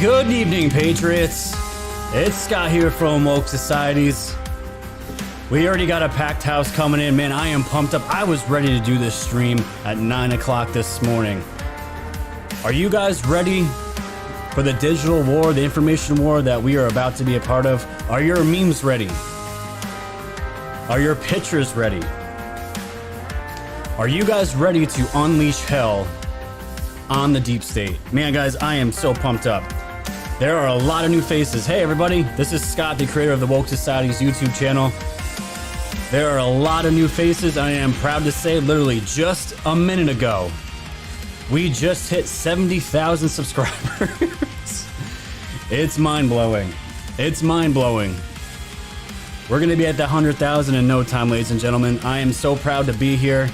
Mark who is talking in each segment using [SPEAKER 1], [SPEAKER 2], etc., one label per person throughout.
[SPEAKER 1] Good evening, Patriots. It's Scott here from Woke Societies. We already got a packed house coming in, man. I am pumped up. I was ready to do this stream at 9 o'clock this morning. Are you guys ready for the digital war, the information war that we are about to be a part of? Are your memes ready? Are your pictures ready? Are you guys ready to unleash hell on the deep state? Man, guys, I am so pumped up. There are a lot of new faces. Hey, everybody, this is Scott, the creator of the Woke Society's YouTube channel. There are a lot of new faces. I am proud to say, literally just a minute ago, we just hit 70,000 subscribers. It's mind-blowing. It's mind-blowing. We're going to be at the 100,000 in no time, ladies and gentlemen. I am so proud to be here.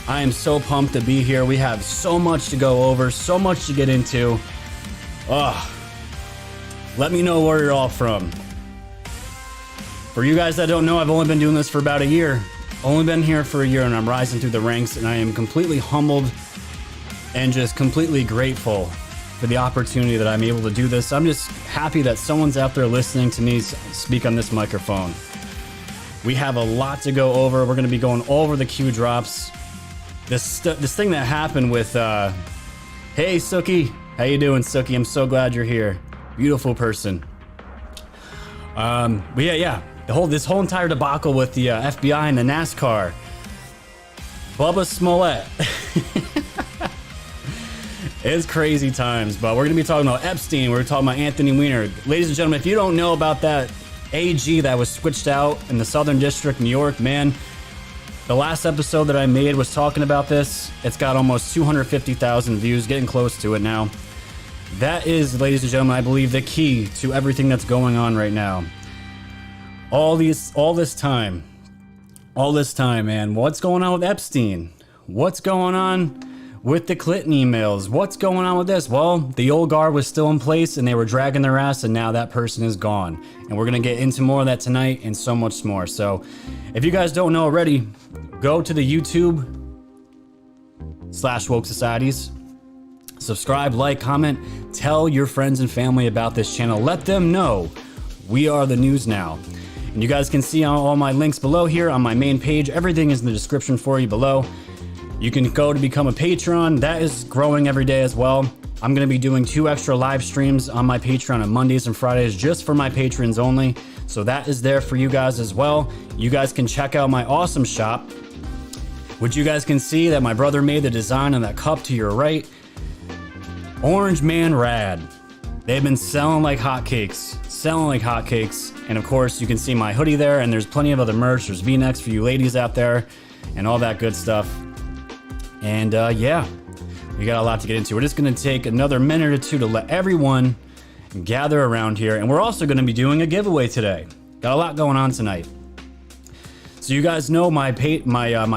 [SPEAKER 1] I am so pumped to be here. We have so much to go over, so much to get into. Let me know where you're all from. For you guys that don't know, I've only been doing this for about a year. Only been here for a year, and I'm rising through the ranks, and I am completely humbled and just completely grateful for the opportunity that I'm able to do this. I'm just happy that someone's out there listening to me speak on this microphone. We have a lot to go over. We're going to be going over the Q drops. This thing that happened with, hey, Sookie. How you doing, Sookie? I'm so glad you're here. Beautiful person. But yeah. This whole entire debacle with the FBI and the NASCAR. Bubba Smollett. It's crazy times, but we're going to be talking about Epstein. We're talking about Anthony Wiener. Ladies and gentlemen, if you don't know about that AG that was switched out in the Southern District, New York, man, the last episode that I made was talking about this. It's got almost 250,000 views, getting close to it now. That is, ladies and gentlemen, I believe the key to everything that's going on right now. All this time, man. What's going on with Epstein? What's going on with the Clinton emails? What's going on with this? Well, the old guard was still in place and they were dragging their ass, and now that person is gone. And we're going to get into more of that tonight and so much more. So if you guys don't know already, go to the YouTube/Woke Societies. Subscribe, like, comment, tell your friends and family about this channel. Let them know we are the news now. And you guys can see all my links below here on my main page. Everything is in the description for you below. You can go to become a Patreon. That is growing every day as well. I'm going to be doing 2 extra live streams on my Patreon on Mondays and Fridays just for my patrons only. So that is there for you guys as well. You guys can check out my awesome shop, which you guys can see that my brother made the design on that cup to your right. Orange Man Rad. They've been selling like hotcakes. And of course, you can see my hoodie there, and there's plenty of other merch. There's V-necks for you ladies out there and all that good stuff. And yeah, we got a lot to get into. We're just going to take another minute or two to let everyone gather around here. And we're also going to be doing a giveaway today. Got a lot going on tonight. So you guys know my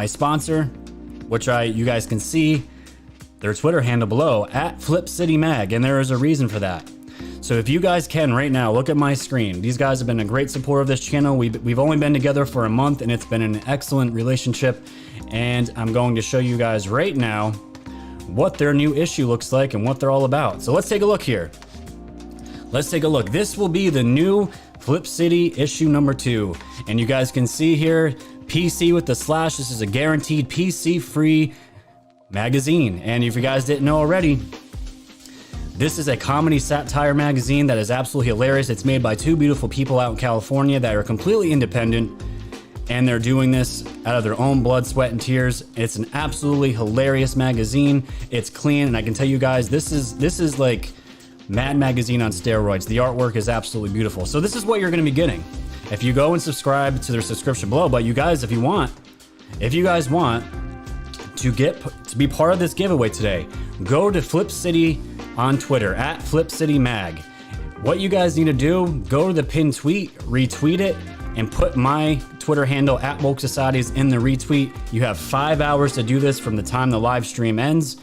[SPEAKER 1] sponsor, which you guys can see their Twitter handle below, @FlipCityMag, and there is a reason for that. So if you guys can right now, look at my screen. These guys have been a great support of this channel. We've only been together for a month, and it's been an excellent relationship. And I'm going to show you guys right now what their new issue looks like and what they're all about. So let's take a look here. Let's take a look. This will be the new Flip City issue number 2. And you guys can see here, PC with the slash. This is a guaranteed PC-free magazine. And if you guys didn't know already, this is a comedy satire magazine that is absolutely hilarious. It's made by 2 beautiful people out in California that are completely independent, and they're doing this out of their own blood, sweat, and tears. It's an absolutely hilarious magazine. It's clean, and I can tell you guys, this is like Mad Magazine on steroids. The artwork is absolutely beautiful. So this is what you're going to be getting if you go and subscribe to their subscription below. But you guys, if you guys want to be part of this giveaway today, go to Flip City on Twitter, @FlipCityMag. What you guys need to do, go to the pinned tweet, retweet it, and put my Twitter handle @Woke Societies in the retweet. You have 5 hours to do this from the time the live stream ends.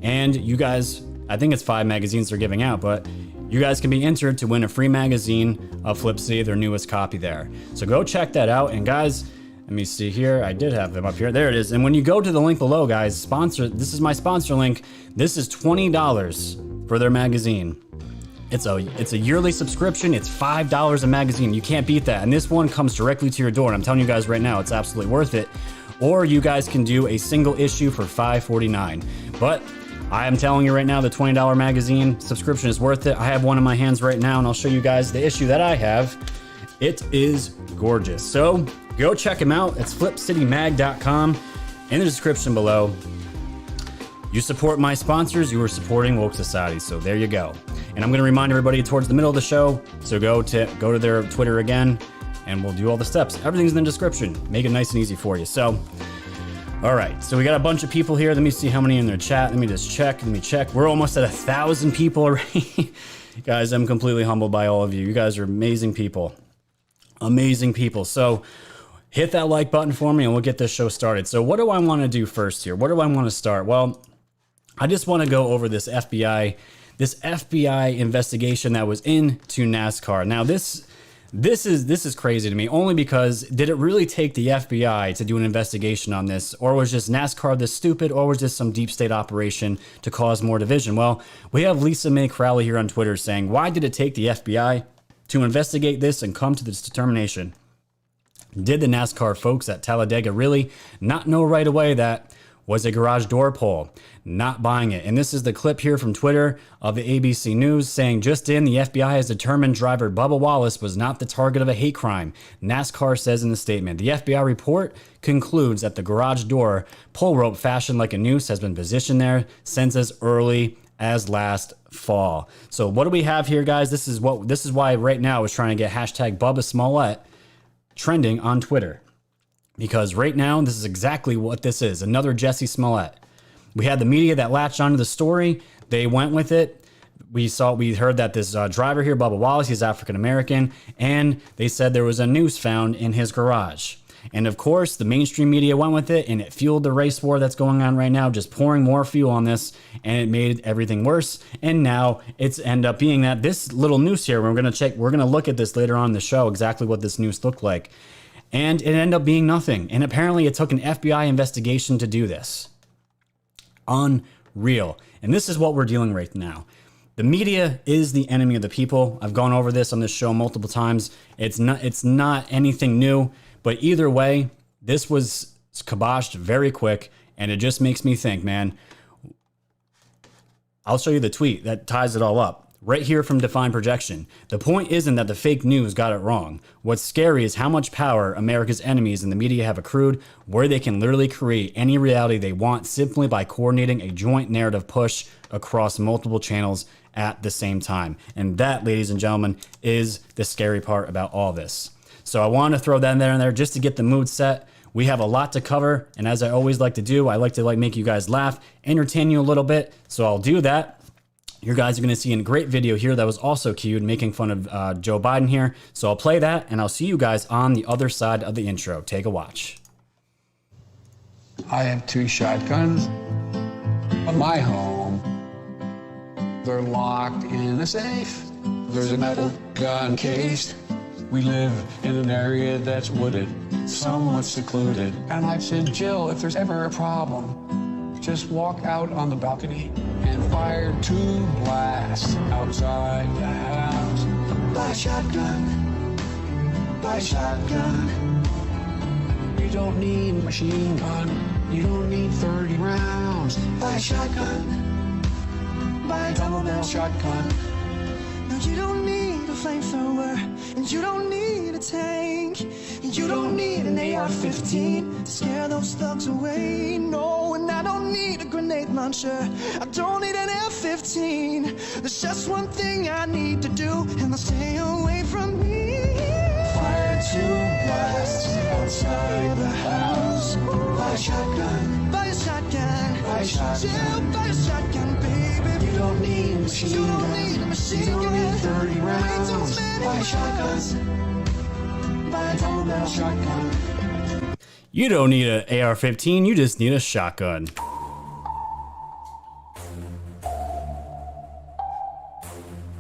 [SPEAKER 1] And you guys, I think it's 5 magazines they're giving out, but you guys can be entered to win a free magazine of Flip City, their newest copy there. So go check that out. And guys, let me see here. I did have them up here. There it is. And when you go to the link below, guys, this is my sponsor link. This is $20 for their magazine. It's a yearly subscription. It's $5 a magazine. You can't beat that. And this one comes directly to your door. And I'm telling you guys right now, it's absolutely worth it. Or you guys can do a single issue for $5.49. But I am telling you right now, the $20 magazine subscription is worth it. I have one in my hands right now, and I'll show you guys the issue that I have. It is gorgeous. So go check them out. It's flipcitymag.com. In the description below. You support my sponsors, you are supporting Woke Society. So there you go. And I'm going to remind everybody towards the middle of the show. So go to their Twitter again, and we'll do all the steps. Everything's in the description. Make it nice and easy for you. So, all right. So we got a bunch of people here. Let me see how many in their chat. Let me just check. Let me check. We're almost at 1,000 people already. Guys, I'm completely humbled by all of you. You guys are amazing people. Amazing people. So hit that like button for me and we'll get this show started. So what do I want to do first here? What do I want to start? Well, I just want to go over this FBI investigation that was into NASCAR. Now this is crazy to me, only because did it really take the FBI to do an investigation on this, or was just NASCAR this stupid, or was this some deep state operation to cause more division? Well, we have Lisa Mae Crowley here on Twitter saying, why did it take the FBI to investigate this and come to this determination? Did the NASCAR folks at Talladega really not know right away that was a garage door pull? Not buying it. And this is the clip here from Twitter of the ABC News saying, just in, the FBI has determined driver Bubba Wallace was not the target of a hate crime. NASCAR says in the statement, the FBI report concludes that the garage door pull rope fashioned like a noose has been positioned there since as early as last fall. So what do we have here, guys? This is why right now I was trying to get hashtag Bubba Smollett trending on Twitter. Because right now, this is exactly what this is. Another Jesse Smollett. We had the media that latched onto the story. They went with it. We heard that this driver here, Bubba Wallace, he's African-American, and they said there was a noose found in his garage. And of course, the mainstream media went with it, and it fueled the race war that's going on right now, just pouring more fuel on this, and it made everything worse. And now it's end up being that this little noose here, we're going to look at this later on in the show, exactly what this noose looked like. And it ended up being nothing. And apparently it took an FBI investigation to do this. Unreal. And this is what we're dealing with right now. The media is the enemy of the people. I've gone over this on this show multiple times. It's not anything new. But either way, this was kiboshed very quick. And it just makes me think, man. I'll show you the tweet that ties it all up. Right here from Define Projection. The point isn't that the fake news got it wrong. What's scary is how much power America's enemies in the media have accrued, where they can literally create any reality they want simply by coordinating a joint narrative push across multiple channels at the same time. And that, ladies and gentlemen, is the scary part about all this. So I want to throw that in there just to get the mood set. We have a lot to cover, and as I always like to do, I like to make you guys laugh, entertain you a little bit. So I'll do that. You guys are going to see a great video here that was also cued, making fun of Joe Biden here. So I'll play that, and I'll see you guys on the other side of the intro. Take a watch.
[SPEAKER 2] I have 2 shotguns at my home. They're locked in a safe. There's a metal gun case. We live in an area that's wooded, somewhat secluded. And I've said, Jill, if there's ever a problem, just walk out on the balcony and fire 2 blasts outside the house. Buy a shotgun. Buy a shotgun. You don't need a machine gun. You don't need 30 rounds. Buy a shotgun. Buy a double barrel shotgun.
[SPEAKER 3] No, you don't need a flamethrower, and you don't need a tank, and you don't need an AR-15 to scare those thugs away. No, and I don't need a grenade launcher. I don't need an F-15. There's just one thing I need to do, and they'll stay away from me.
[SPEAKER 2] Fire 2 blasts outside the house. Buy a shotgun.
[SPEAKER 3] Buy a shotgun.
[SPEAKER 2] Buy a shotgun.
[SPEAKER 3] Yeah, buy a shotgun, baby.
[SPEAKER 2] You don't need a machine
[SPEAKER 3] You don't
[SPEAKER 2] gun.
[SPEAKER 3] need a machine
[SPEAKER 2] You don't
[SPEAKER 3] gun.
[SPEAKER 2] need 30 rounds.
[SPEAKER 3] Way too many
[SPEAKER 2] Buy shotguns. Buy a double barrel shotgun.
[SPEAKER 1] You don't need an AR-15, you just need a shotgun.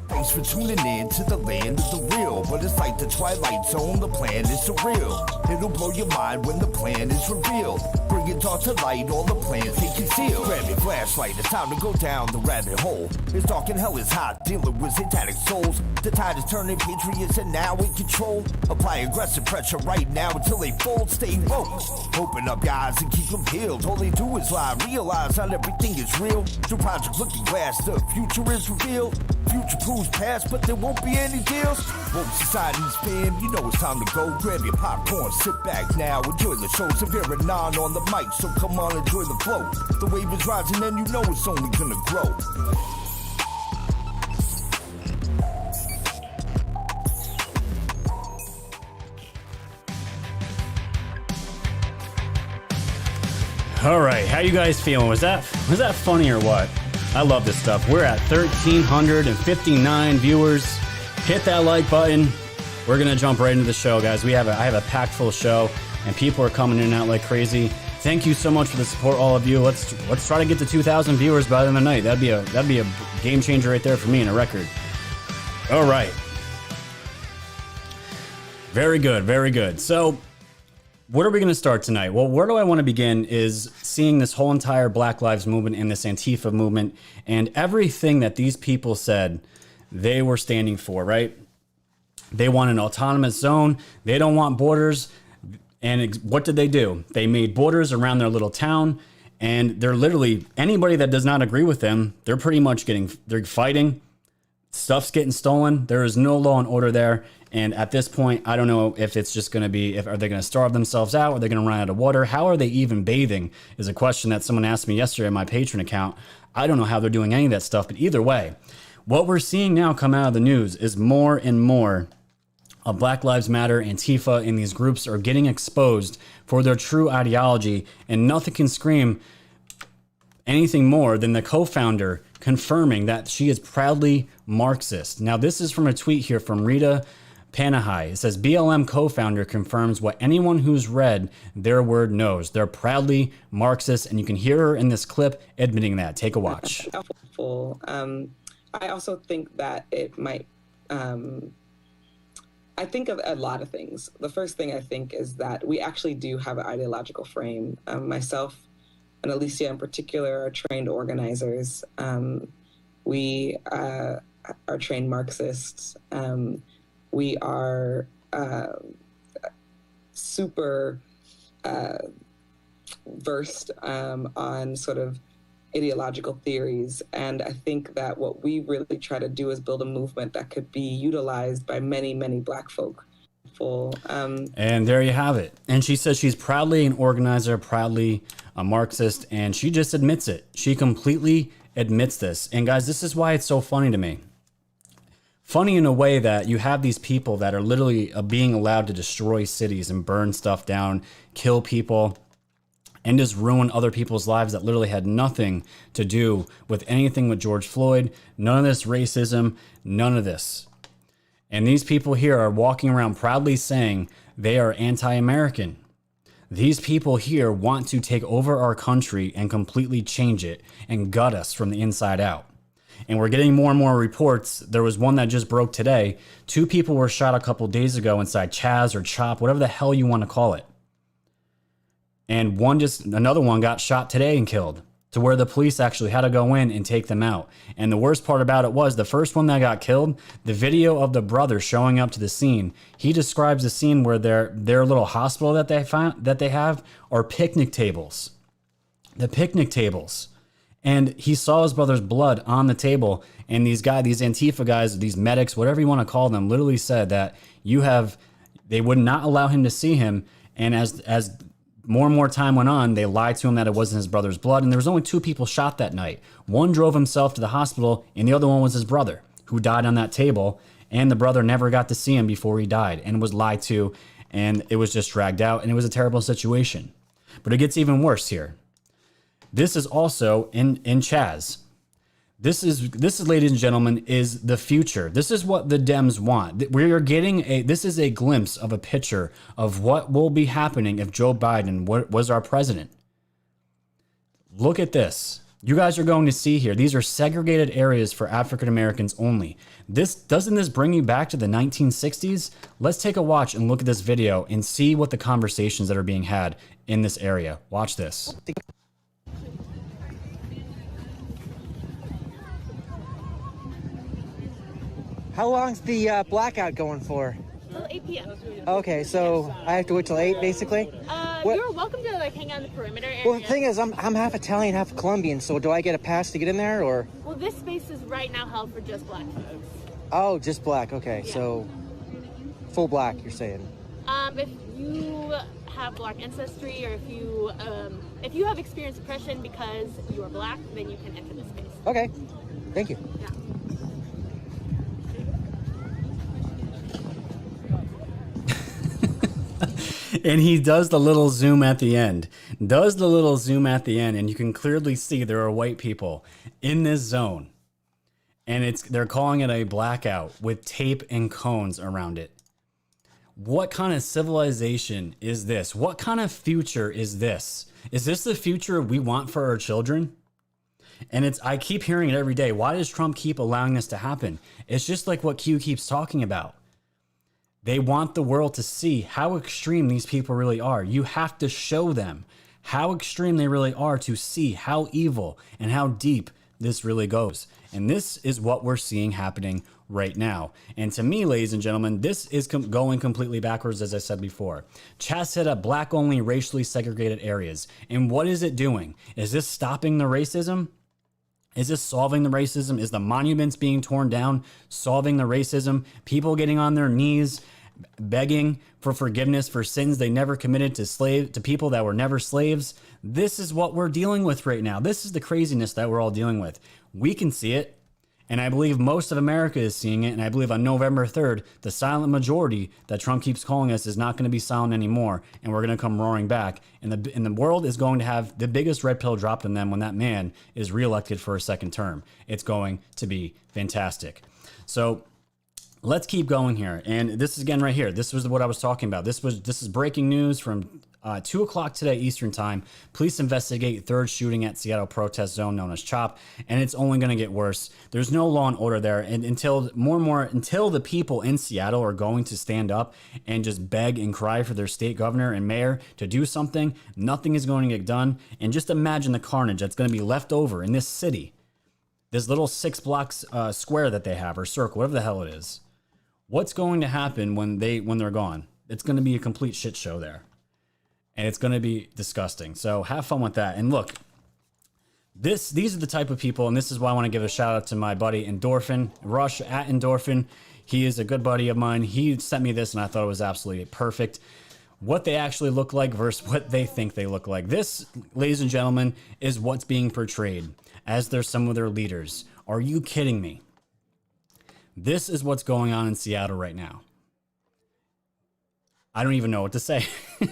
[SPEAKER 4] Thanks for tuning in to the land of the real. But it's like the Twilight Zone, the plan is surreal. It'll blow your mind when the plan is revealed. bringing dark to light all the plans they conceal. Grab your flashlight, it's time to go down the rabbit hole. It's dark and hell is hot, dealing with satanic souls. The tide is turning, Patriots are now in control. Apply aggressive pressure right now until they fold. Stay woke, open up your eyes and keep them peeled. All they do is lie, realize not everything is real. Through Project Looking Glass, the future is revealed. Future proves past, but there won't be any deals. Woke society's fam, you know it's time to go. Grab your popcorn, sit back now, enjoy the show. Severe and non on the mic, so come on, enjoy the flow. The wave is rising and you know it's only gonna grow.
[SPEAKER 1] All right, how you guys feeling? Was that funny or what? I love this stuff. We're at 1,359 viewers. Hit that like button. We're gonna jump right into the show, guys. I have a packed full show, and people are coming in and out like crazy. Thank you so much for the support, all of you. Let's try to get to 2,000 viewers by the end of the night. That'd be a game changer right there for me and a record. All right. Very good, very good. So, what are we going to start tonight? Well, where do I want to begin is seeing this whole entire Black Lives Movement and this Antifa movement and everything that these people said they were standing for, right? They want an autonomous zone. They don't want borders. And what did they do? They made borders around their little town, and they're literally, anybody that does not agree with them, they're pretty much they're fighting. Stuff's getting stolen. There is no law and order there. And at this point, I don't know if it's just going to be, are they going to starve themselves out? Are they going to run out of water? How are they even bathing is a question that someone asked me yesterday on my Patreon account. I don't know how they're doing any of that stuff, but either way, what we're seeing now come out of the news is more and more of Black Lives Matter, Antifa, and these groups are getting exposed for their true ideology, and nothing can scream anything more than the co-founder confirming that she is proudly Marxist. Now, this is from a tweet here from Rita Panahai. It says, BLM co-founder confirms what anyone who's read their word knows. They're proudly Marxist, and you can hear her in this clip admitting that. Take a watch.
[SPEAKER 5] I also think that it might, I think of a lot of things. The first thing I think is that we actually do have an ideological frame. Myself and Alicia in particular are trained organizers. We are trained Marxists. We are super versed on sort of ideological theories. And I think that what we really try to do is build a movement that could be utilized by many, many Black folk.
[SPEAKER 1] And there you have it. And she says she's proudly an organizer, proudly a Marxist, and she just admits it. She completely admits this. And guys, this is why it's so funny to me. Funny in a way that you have these people that are literally being allowed to destroy cities and burn stuff down, kill people, and just ruin other people's lives that literally had nothing to do with anything with George Floyd. None of this racism, none of this. And these people here are walking around proudly saying they are anti-American. These people here want to take over our country and completely change it and gut us from the inside out. And we're getting more and more reports. There was one that just broke today. 2 people were shot a couple days ago inside Chaz or Chop, whatever the hell you want to call it. And another one got shot today and killed, to where the police actually had to go in and take them out. And the worst part about it was the first one that got killed, the video of the brother showing up to the scene, he describes the scene where their little hospital that they have are picnic tables. The picnic tables. And he saw his brother's blood on the table. And these Antifa guys, these medics, whatever you want to call them, literally said that they would not allow him to see him. And as more and more time went on, they lied to him that it wasn't his brother's blood. And there was only 2 people shot that night. One drove himself to the hospital, and the other one was his brother, who died on that table. And the brother never got to see him before he died and was lied to. And it was just dragged out, and it was a terrible situation. But it gets even worse here. This is also in Chaz. This is, ladies and gentlemen, is the future. This is what the Dems want. We are getting this is a glimpse of a picture of what will be happening if Joe Biden was our president. Look at this. You guys are going to see here, these are segregated areas for African Americans only. Doesn't this bring you back to the 1960s? Let's take a watch and look at this video and see what the conversations that are being had in this area. Watch this.
[SPEAKER 6] How long's the blackout going for?
[SPEAKER 7] Till 8 p.m.
[SPEAKER 6] Okay, so I have to wait till 8, basically?
[SPEAKER 7] You're welcome to like hang out in the perimeter area.
[SPEAKER 6] Well, the thing is, I'm half Italian, half Colombian, so do I get a pass to get in there, or?
[SPEAKER 7] Well, this space is right now held for just black folks.
[SPEAKER 6] Oh, just black, okay,
[SPEAKER 7] Yeah.
[SPEAKER 6] so full black, you're saying?
[SPEAKER 7] If you have black ancestry, or if you have experienced oppression because you are black, then you can enter this space.
[SPEAKER 6] Okay, thank you.
[SPEAKER 7] Yeah.
[SPEAKER 1] And he does the little zoom at the end. And you can clearly see there are white people in this zone. And they're calling it a blackout with tape and cones around it. What kind of civilization is this? What kind of future is this? Is this the future we want for our children? And I keep hearing it every day. Why does Trump keep allowing this to happen? It's just like what Q keeps talking about. They want the world to see how extreme these people really are. You have to show them how extreme they really are to see how evil and how deep this really goes. And this is what we're seeing happening right now. And to me, ladies and gentlemen, this is going completely backwards, as I said before. Chat set up black-only, racially segregated areas. And what is it doing? Is this stopping the racism? Is this solving the racism? Is the monuments being torn down solving the racism? People getting on their knees, begging for forgiveness for sins they never committed to people that were never slaves? This is what we're dealing with right now. This is the craziness that we're all dealing with. We can see it, and I believe most of America is seeing it, and I believe on November 3rd, the silent majority that Trump keeps calling us is not going to be silent anymore, and we're going to come roaring back, and the world is going to have the biggest red pill dropped on them when that man is reelected for a second term. It's going to be fantastic. So let's keep going here. And this is again right here. This was what I was talking about. This is breaking news from 2 o'clock today Eastern time. Police investigate third shooting at Seattle protest zone known as CHOP, and it's only going to get worse. There's no law and order there, and until the people in Seattle are going to stand up and just beg and cry for their state governor and mayor to do something, nothing is going to get done. And just imagine the carnage that's going to be left over in this city, this little 6 blocks square that they have, or circle, whatever the hell it is. What's going to happen when they're gone? It's going to be a complete shit show there. And it's going to be disgusting. So have fun with that. And look, these are the type of people, and this is why I want to give a shout out to my buddy Endorphin, Rush at Endorphin. He is a good buddy of mine. He sent me this, and I thought it was absolutely perfect. What they actually look like versus what they think they look like. This, ladies and gentlemen, is what's being portrayed as some of their leaders. Are you kidding me? This is what's going on in Seattle right now. I don't even know what to say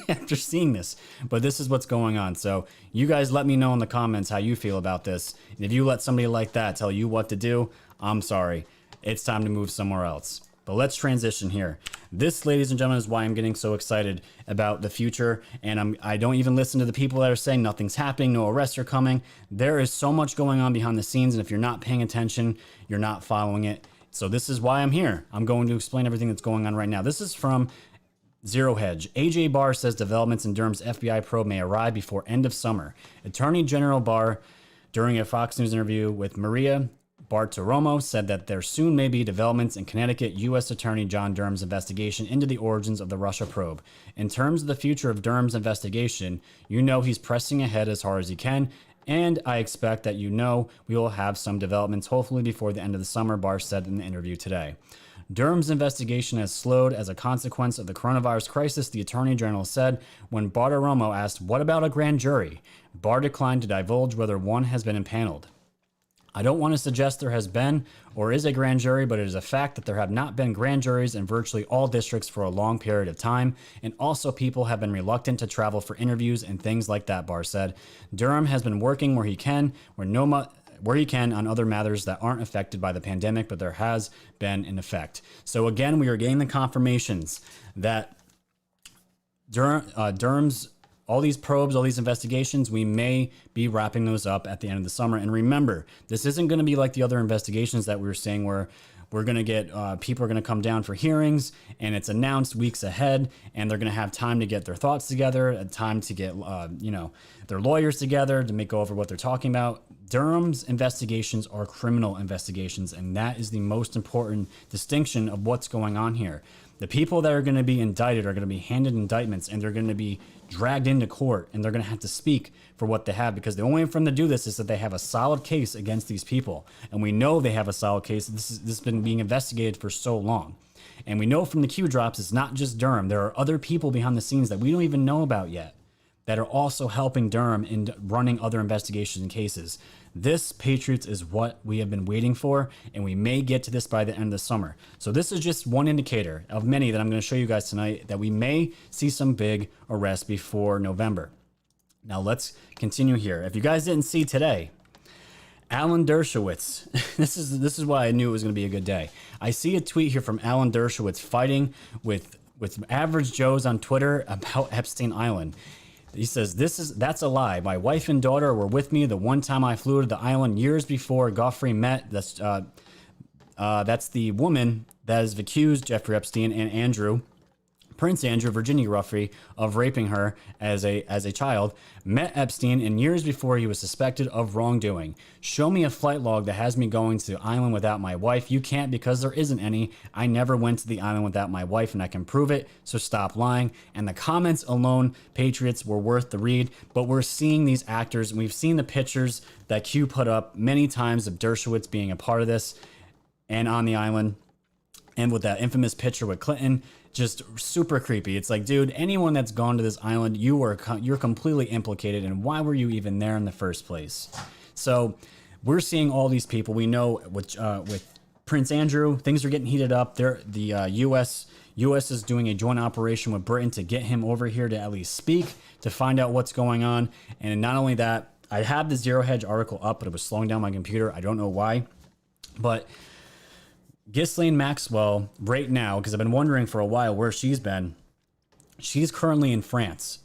[SPEAKER 1] after seeing this, but this is what's going on. So you guys let me know in the comments how you feel about this. And if you let somebody like that tell you what to do, I'm sorry. It's time to move somewhere else. But let's transition here. This, ladies and gentlemen, is why I'm getting so excited about the future. And I don't even listen to the people that are saying nothing's happening, no arrests are coming. There is so much going on behind the scenes, and if you're not paying attention, you're not following it. So this is why I'm here. I'm going to explain everything that's going on right now. This is from Zero Hedge. AJ Barr says developments in Durham's FBI probe may arrive before end of summer. Attorney General Barr, during a Fox News interview with Maria Bartiromo, said that there soon may be developments in Connecticut U.S. Attorney John Durham's investigation into the origins of the Russia probe. In terms of the future of Durham's investigation, he's pressing ahead as hard as he can, and I expect that we will have some developments hopefully before the end of the summer, Barr said in the interview today. Durham's investigation has slowed as a consequence of the coronavirus crisis, the Attorney General said when Bartiromo asked, "What about a grand jury?" Barr declined to divulge whether one has been impaneled. I don't want to suggest there has been or is a grand jury, but it is a fact that there have not been grand juries in virtually all districts for a long period of time, and also people have been reluctant to travel for interviews and things like that, Barr said. Durham has been working where he can on other matters that aren't affected by the pandemic, but there has been an effect. So again, we are getting the confirmations that Durham's all these probes, all these investigations, we may be wrapping those up at the end of the summer. And remember, this isn't going to be like the other investigations that we were saying where we're going to get people are going to come down for hearings and it's announced weeks ahead and they're going to have time to get their thoughts together, time to get, their lawyers together to go over what they're talking about. Durham's investigations are criminal investigations, and that is the most important distinction of what's going on here. The people that are going to be indicted are going to be handed indictments and they're going to be dragged into court and they're going to have to speak for what they have, because the only way for them to do this is that they have a solid case against these people. And we know they have a solid case. This has been being investigated for so long. And we know from the Q drops, it's not just Durham. There are other people behind the scenes that we don't even know about yet that are also helping Durham in running other investigations and cases. This, Patriots, is what we have been waiting for, and we may get to this by the end of the summer. So this is just one indicator of many that I'm going to show you guys tonight that we may see some big arrests before November. Now let's continue here. If you guys didn't see today, Alan Dershowitz, this is why I knew it was going to be a good day. I see a tweet here from Alan Dershowitz fighting with average Joes on Twitter about Epstein Island. He says, that's a lie. My wife and daughter were with me the one time I flew to the island years before Godfrey met. That's the woman that has accused Jeffrey Epstein and Prince Andrew, Virginia Ruffey, of raping her as a child, met Epstein in years before he was suspected of wrongdoing. Show me a flight log that has me going to the island without my wife. You can't, because there isn't any. I never went to the island without my wife, and I can prove it, so stop lying. And the comments alone, Patriots, were worth the read. But we're seeing these actors, and we've seen the pictures that Q put up many times of Dershowitz being a part of this and on the island. And with that infamous picture with Clinton, just super creepy. It's like, dude, anyone that's gone to this island, you're completely implicated. And why were you even there in the first place? So we're seeing all these people. We know with Prince Andrew, things are getting heated up. The U.S. is doing a joint operation with Britain to get him over here to at least speak, to find out what's going on. And not only that, I have the Zero Hedge article up, but it was slowing down my computer. I don't know why, but Ghislaine Maxwell right now, because I've been wondering for a while where she's been. She's currently in France.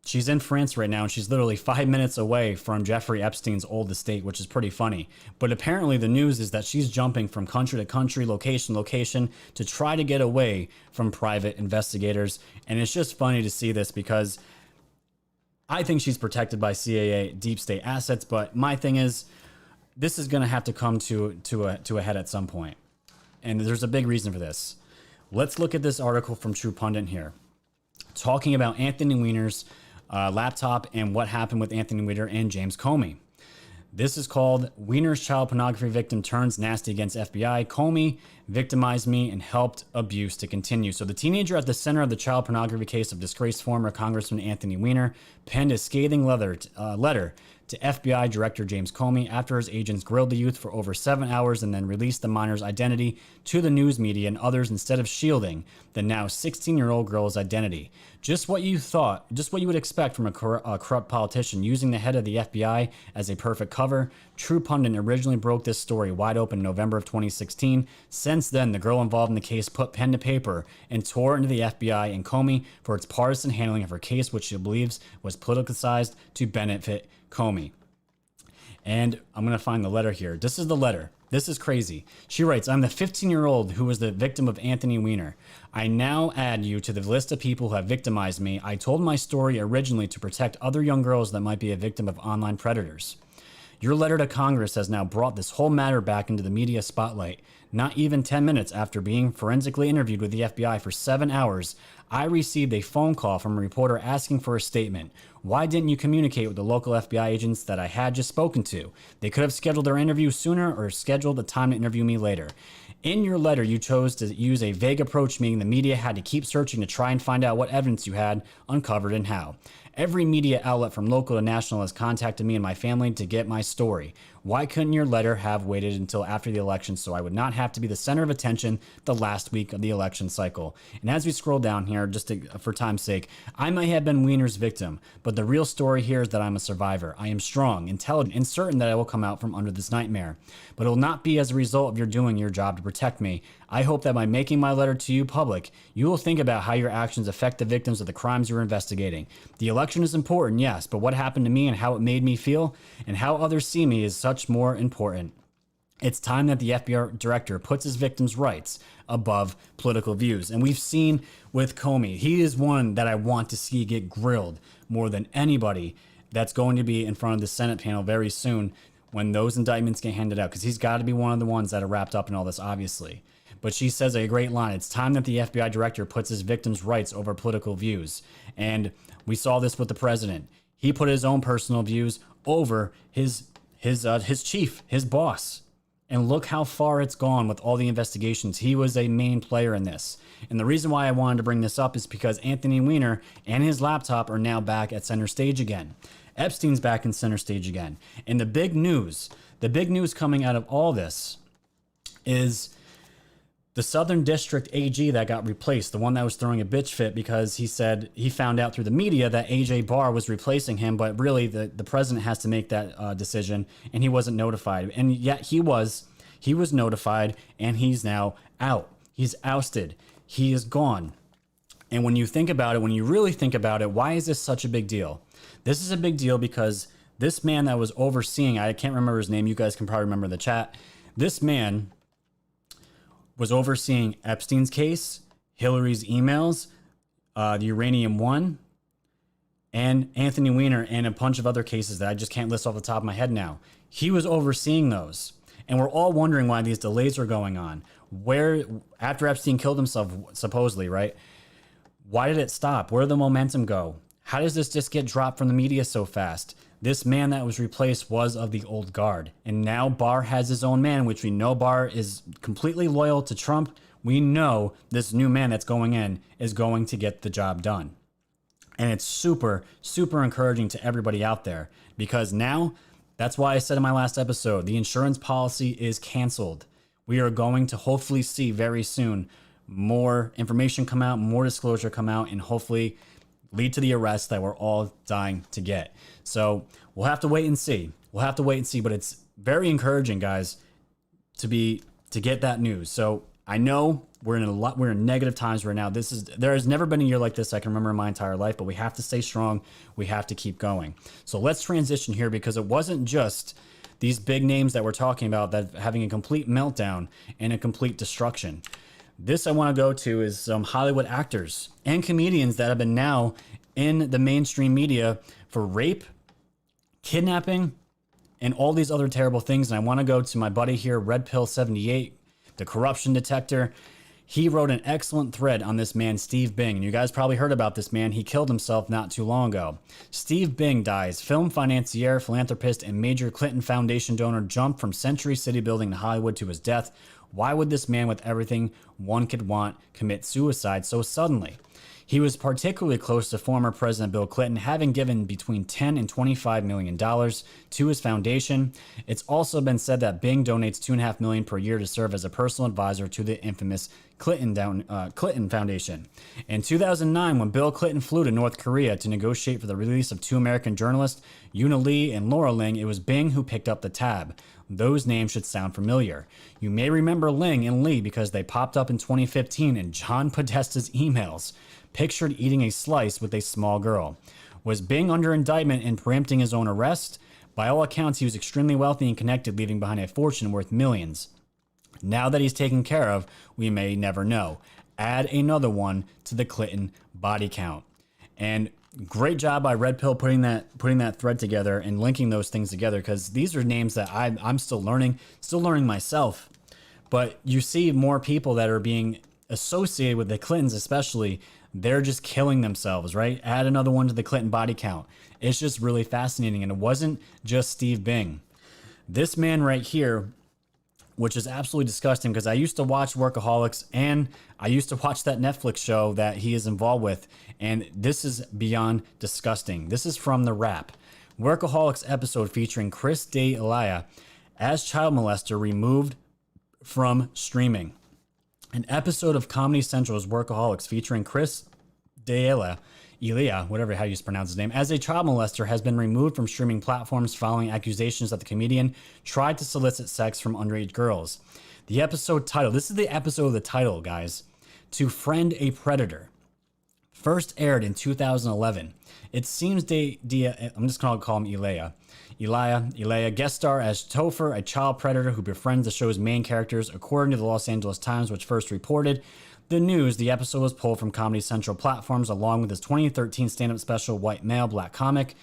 [SPEAKER 1] She's in France right now, and she's literally 5 minutes away from Jeffrey Epstein's old estate, which is pretty funny. But apparently the news is that she's jumping from country to country, location to location, to try to get away from private investigators. And it's just funny to see this, because I think she's protected by CIA deep state assets. But my thing is, this is going to have to come to a head at some point. And there's a big reason for this. Let's look at this article from True Pundit here, talking about Anthony Weiner's laptop and what happened with Anthony Weiner and James Comey. This is called Weiner's Child Pornography Victim Turns Nasty Against FBI. Comey victimized me and helped abuse to continue. So the teenager at the center of the child pornography case of disgraced former Congressman Anthony Weiner penned a scathing letter to FBI Director James Comey after his agents grilled the youth for over 7 hours and then released the minor's identity to the news media and others instead of shielding the now 16-year-old girl's identity. Just what you would expect from a corrupt politician, using the head of the FBI as a perfect cover. True Pundit originally broke this story wide open in November of 2016. Since then, the girl involved in the case put pen to paper and tore into the FBI and Comey for its partisan handling of her case, which she believes was politicized to benefit Comey. And I'm going to find the letter here. This is the letter. This is crazy. She writes, I'm the 15-year-old who was the victim of Anthony Weiner. I now add you to the list of people who have victimized me. I told my story originally to protect other young girls that might be a victim of online predators. Your letter to Congress has now brought this whole matter back into the media spotlight. Not even 10 minutes after being forensically interviewed with the FBI for 7 hours, I received a phone call from a reporter asking for a statement. Why didn't you communicate with the local FBI agents that I had just spoken to? They could have scheduled their interview sooner or scheduled a time to interview me later. In your letter, you chose to use a vague approach, meaning the media had to keep searching to try and find out what evidence you had uncovered and how. Every media outlet from local to national has contacted me and my family to get my story. Why couldn't your letter have waited until after the election so I would not have to be the center of attention the last week of the election cycle? And as we scroll down here, for time's sake, I may have been Weiner's victim, but the real story here is that I'm a survivor. I am strong, intelligent, and certain that I will come out from under this nightmare. But it will not be as a result of your doing your job to protect me. I hope that by making my letter to you public, you will think about how your actions affect the victims of the crimes you're investigating. The election is important, yes, but what happened to me and how it made me feel and how others see me is such more important. It's time that the FBI director puts his victims' rights above political views. And we've seen with Comey, he is one that I want to see get grilled more than anybody that's going to be in front of the Senate panel very soon when those indictments get handed out, because he's got to be one of the ones that are wrapped up in all this, obviously. But she says a great line. It's time that the FBI director puts his victims' rights over political views. And we saw this with the president. He put his own personal views over his chief, his boss. And look how far it's gone with all the investigations. He was a main player in this. And the reason why I wanted to bring this up is because Anthony Wiener and his laptop are now back at center stage again. Epstein's back in center stage again. And the big news coming out of all this is the Southern District AG that got replaced, the one that was throwing a bitch fit because he said he found out through the media that AJ Barr was replacing him, but really the president has to make that decision, and he wasn't notified. And yet he was notified, and he's now out. He's ousted. He is gone. And when you think about it, when you really think about it, why is this such a big deal? This is a big deal because this man that was overseeing, I can't remember his name, you guys can probably remember in the chat, this man was overseeing Epstein's case, Hillary's emails, the Uranium One, and Anthony Weiner, and a bunch of other cases that I just can't list off the top of my head now. He was overseeing those. And we're all wondering why these delays are going on. Where, after Epstein killed himself, supposedly, right? Why did it stop? Where did the momentum go? How does this just get dropped from the media so fast? This man that was replaced was of the old guard. And now Barr has his own man, which we know Barr is completely loyal to Trump. We know this new man that's going in is going to get the job done. And it's super, super encouraging to everybody out there because now, that's why I said in my last episode, the insurance policy is canceled. We are going to hopefully see very soon more information come out, more disclosure come out, and hopefully lead to the arrest that we're all dying to get. So we'll have to wait and see. But it's very encouraging, guys, to get that news. So I know we're in negative times right now. There has never been a year like this I can remember in my entire life, but we have to stay strong. We have to keep going. So let's transition here because it wasn't just these big names that we're talking about that having a complete meltdown and a complete destruction. This I want to go to is some Hollywood actors and comedians that have been now in the mainstream media for rape, kidnapping, and all these other terrible things. And I want to go to my buddy here, Red Pill 78, the corruption detector. He wrote an excellent thread on this man, Steve Bing. And you guys probably heard about this man. He killed himself not too long ago. Steve Bing dies. Film financier, philanthropist, and major Clinton Foundation donor jumped from Century City building in Hollywood to his death. Why would this man with everything one could want commit suicide so suddenly? He was particularly close to former President Bill Clinton, having given between $10 and $25 million to his foundation. It's also been said that Bing donates $2.5 million per year to serve as a personal advisor to the infamous Clinton Foundation. In 2009, when Bill Clinton flew to North Korea to negotiate for the release of two American journalists, Una Lee and Laura Ling, it was Bing who picked up the tab. Those names should sound familiar. You may remember Ling and Lee because they popped up in 2015 in John Podesta's emails, pictured eating a slice with a small girl. Was Bing under indictment and preempting his own arrest? By all accounts, he was extremely wealthy and connected, leaving behind a fortune worth millions. Now that he's taken care of, we may never know. Add another one to the Clinton body count. And great job by Red Pill putting that thread together and linking those things together, because these are names that I'm still learning myself. But you see more people that are being associated with the Clintons, especially. They're just killing themselves, right? Add another one to the Clinton body count. It's just really fascinating. And it wasn't just Steve Bing. This man right here, which is absolutely disgusting, because I used to watch Workaholics and I used to watch that Netflix show that he is involved with. And this is beyond disgusting. This is from The Wrap. Workaholics episode featuring Chris D'Elia as child molester removed from streaming. An episode of Comedy Central's Workaholics featuring Chris D'Elia, whatever how you pronounce his name, as a child molester has been removed from streaming platforms following accusations that the comedian tried to solicit sex from underage girls. The episode title, this is the episode of the title, guys. To Friend a Predator. First aired in 2011. It seems I'm just going to call him Elia guest star as Topher, a child predator who befriends the show's main characters, according to the Los Angeles Times, which first reported the news. The episode was pulled from Comedy Central platforms along with his 2013 stand-up special, White Male, Black Comic.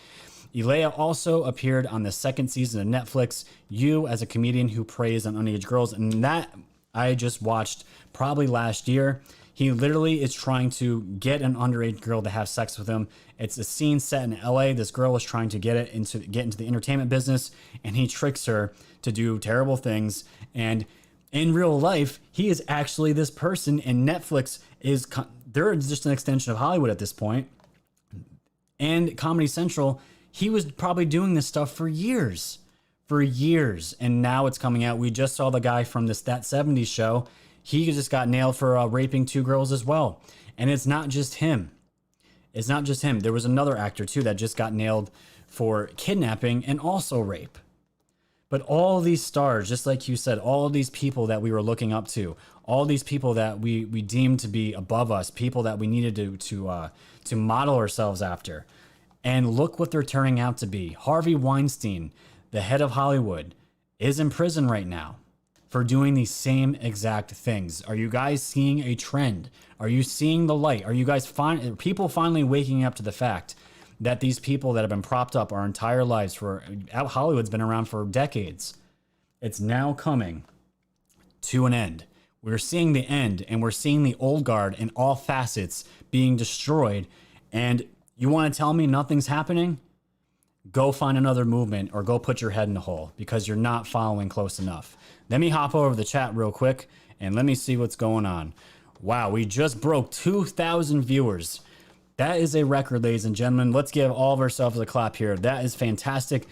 [SPEAKER 1] Elia also appeared on the second season of Netflix, You, as a comedian who preys on underage girls, and that I just watched probably last year. He literally is trying to get an underage girl to have sex with him. It's a scene set in LA. This girl is trying to get into the entertainment business, and he tricks her to do terrible things. And in real life, he is actually this person, and Netflix they're just an extension of Hollywood at this point. And Comedy Central, he was probably doing this stuff for years, and now it's coming out. We just saw the guy from That 70s Show. He just got nailed for raping 2 girls as well. And it's not just him. There was another actor too that just got nailed for kidnapping and also rape. But all these stars, just like you said, all these people that we were looking up to, all these people that we deemed to be above us, people that we needed to model ourselves after. And look what they're turning out to be. Harvey Weinstein, the head of Hollywood, is in prison right now for doing these same exact things. Are you guys seeing a trend? Are you seeing the light? Are you guys people finally waking up to the fact that these people that have been propped up our entire lives Hollywood's been around for decades. It's now coming to an end. We're seeing the end, and we're seeing the old guard in all facets being destroyed. And you want to tell me nothing's happening? Go find another movement or go put your head in the hole, because you're not following close enough. Let me hop over the chat real quick and let me see what's going on. Wow, we just broke 2,000 viewers. That is a record, ladies and gentlemen. Let's give all of ourselves a clap here. That is fantastic.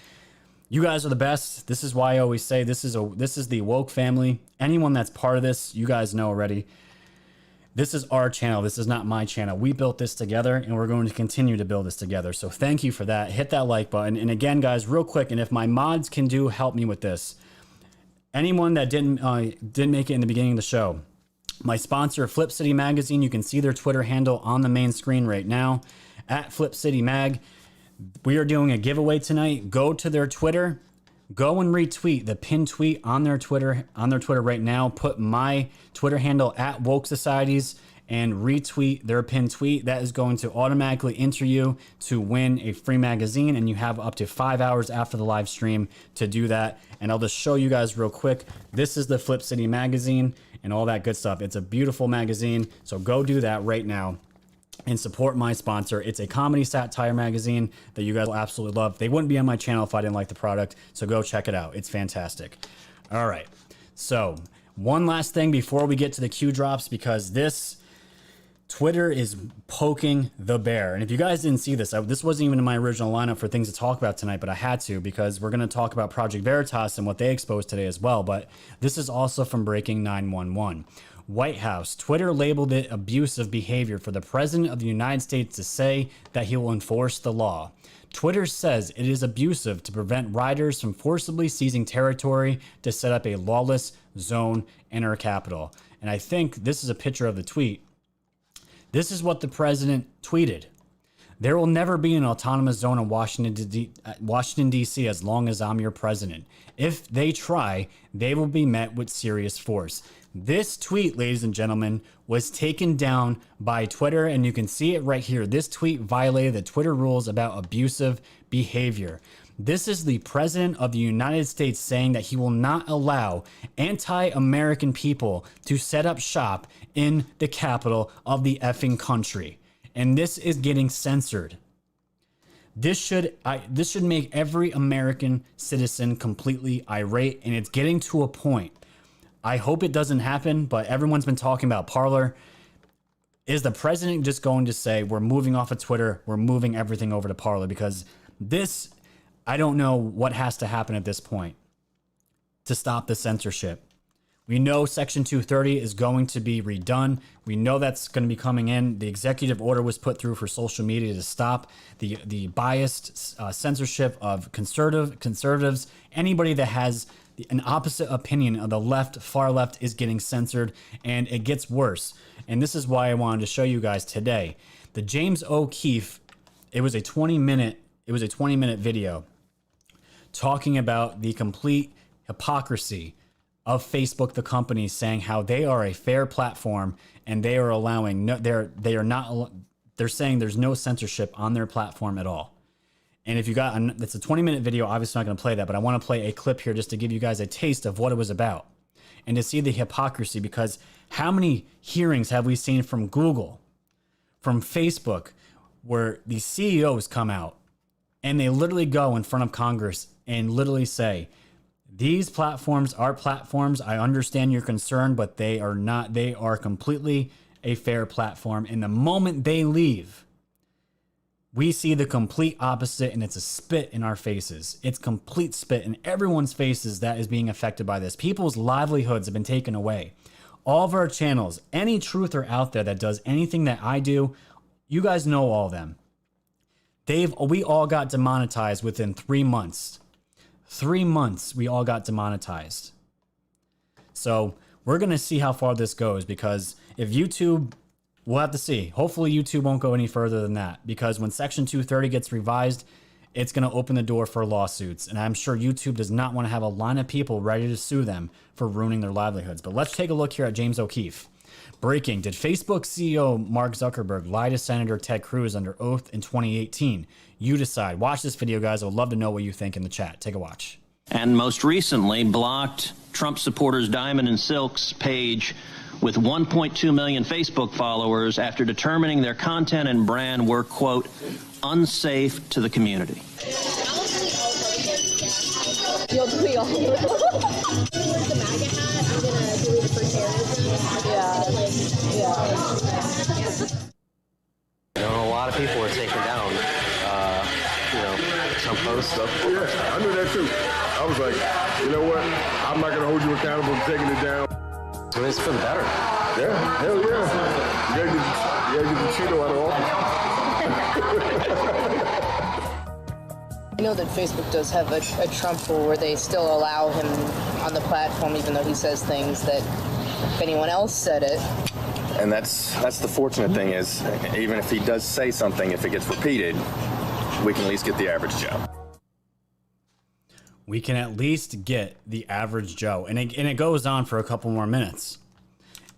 [SPEAKER 1] You guys are the best. This is why I always say this is the woke family. Anyone that's part of this, you guys know already. This is our channel. This is not my channel. We built this together, and we're going to continue to build this together. So thank you for that. Hit that like button. And again, guys, real quick, and if my mods can help me with this. Anyone that didn't make it in the beginning of the show, my sponsor, Flip City Magazine, you can see their Twitter handle on the main screen right now, at Flip City Mag. We are doing a giveaway tonight. Go to their Twitter. Go and retweet the pinned tweet on their Twitter right now. Put my Twitter handle at Woke Societies and retweet their pinned tweet. That is going to automatically enter you to win a free magazine, and you have up to 5 hours after the live stream to do that. And I'll just show you guys real quick. This is the Flip City Magazine and all that good stuff. It's a beautiful magazine, so go do that right now and support my sponsor. It's a comedy satire magazine that you guys will absolutely love. They wouldn't be on my channel if I didn't like the product, so go check it out. It's fantastic. All right, so one last thing before we get to the Q drops, because Twitter is poking the bear. And if you guys didn't see this, this wasn't even in my original lineup for things to talk about tonight, but I had to, because we're going to talk about Project Veritas and what they exposed today as well. But this is also from Breaking 911. White House. Twitter labeled it abusive behavior for the President of the United States to say that he will enforce the law. Twitter says it is abusive to prevent riders from forcibly seizing territory to set up a lawless zone in our capital. And I think this is a picture of the tweet. This is what the president tweeted. There will never be an autonomous zone in Washington, D.C. as long as I'm your president. If they try, they will be met with serious force. This tweet, ladies and gentlemen, was taken down by Twitter, and you can see it right here. This tweet violated the Twitter rules about abusive behavior. This is the President of the United States saying that he will not allow anti-American people to set up shop in the capital of the effing country. And this is getting censored. This should make every American citizen completely irate, and it's getting to a point. I hope it doesn't happen, but everyone's been talking about Parler. Is the president just going to say, we're moving off of Twitter, we're moving everything over to Parler? Because this, I don't know what has to happen at this point to stop the censorship. We know Section 230 is going to be redone. We know that's going to be coming in. The executive order was put through for social media to stop the biased censorship of conservatives, anybody that has an opposite opinion of the left, far left, is getting censored, and it gets worse. And this is why I wanted to show you guys today. The James O'Keefe, it was a 20-minute video talking about the complete hypocrisy of Facebook, the company, saying how they are a fair platform and they are allowing they're saying there's no censorship on their platform at all. And if you got, it's a 20-minute video, obviously not going to play that, but I want to play a clip here just to give you guys a taste of what it was about and to see the hypocrisy, because how many hearings have we seen from Google, from Facebook, where the CEOs come out and they literally go in front of Congress and literally say, these platforms are platforms. I understand your concern, but they are not. They are completely a fair platform. And the moment they leave, we see the complete opposite, and it's a spit in our faces. It's complete spit in everyone's faces that is being affected by this. People's livelihoods have been taken away. All of our channels, any truther out there that does anything that I do, you guys know all of them. We all got demonetized within 3 months. 3 months, we all got demonetized. So we're going to see how far this goes, because if YouTube, we'll have to see. Hopefully YouTube won't go any further than that, because when Section 230 gets revised, it's going to open the door for lawsuits. And I'm sure YouTube does not want to have a line of people ready to sue them for ruining their livelihoods. But let's take a look here at James O'Keefe. Breaking: did Facebook CEO Mark Zuckerberg lie to Senator Ted Cruz under oath in 2018? You decide. Watch this video, guys. I would love to know what you think in the chat. Take a watch.
[SPEAKER 8] And most recently blocked Trump supporters Diamond and Silk's page with 1.2 million Facebook followers after determining their content and brand were, quote, unsafe to the community.
[SPEAKER 9] I know a lot of people were taken down, Trump posts.
[SPEAKER 10] Yeah, I knew that too. I was like, you know what? I'm not going to hold you accountable for taking it down.
[SPEAKER 9] So it's for the better.
[SPEAKER 10] Yeah, hell yeah. You gotta get the Cheeto out of office.
[SPEAKER 11] I know that Facebook does have a Trump rule where they still allow him on the platform, even though he says things that if anyone else said it.
[SPEAKER 12] And that's the fortunate thing is, even if he does say something, if it gets repeated, we can at least get the average Joe.
[SPEAKER 1] We can at least get the average Joe. And it goes on for a couple more minutes.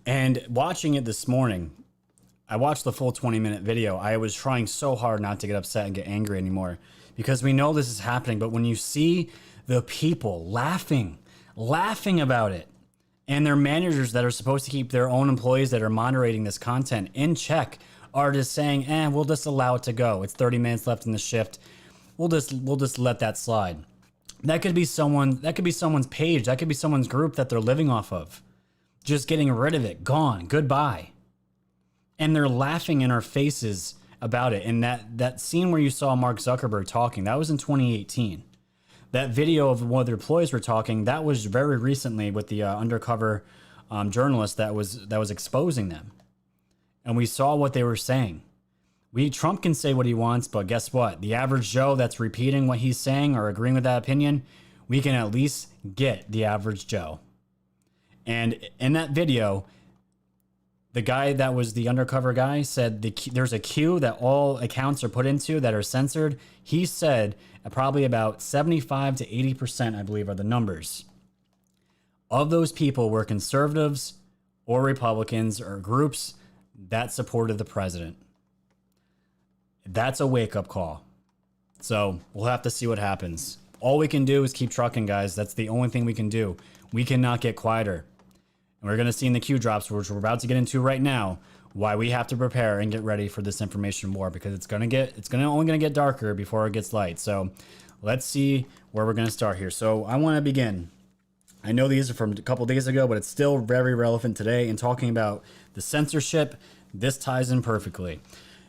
[SPEAKER 1] And watching it this morning, I watched the full 20-minute video. I was trying so hard not to get upset and get angry anymore, because we know this is happening. But when you see the people laughing about it, and their managers that are supposed to keep their own employees that are moderating this content in check are just saying, we'll just allow it to go. It's 30 minutes left in the shift. We'll just let that slide. That could be someone's page. That could be someone's group that they're living off of. Just getting rid of it. Gone. Goodbye. And they're laughing in our faces about it. And that scene where you saw Mark Zuckerberg talking, that was in 2018. That video of one of their employees were talking, that was very recently with the undercover journalist that was exposing them. And we saw what they were saying. Trump can say what he wants, but guess what? The average Joe that's repeating what he's saying or agreeing with that opinion, we can at least get the average Joe. And in that video, the guy that was the undercover guy said there's a queue that all accounts are put into that are censored. He said probably about 75 to 80%, I believe, are the numbers of those people were conservatives or Republicans or groups that supported the president. That's a wake-up call. So we'll have to see what happens. All we can do is keep trucking, guys. That's the only thing we can do. We cannot get quieter. And we're going to see in the Q drops, which we're about to get into right now, why we have to prepare and get ready for this information war, because it's only going to get darker before it gets light. So let's see where we're going to start here. So I want to begin. I know these are from a couple days ago, but it's still very relevant today. And talking about the censorship, this ties in perfectly.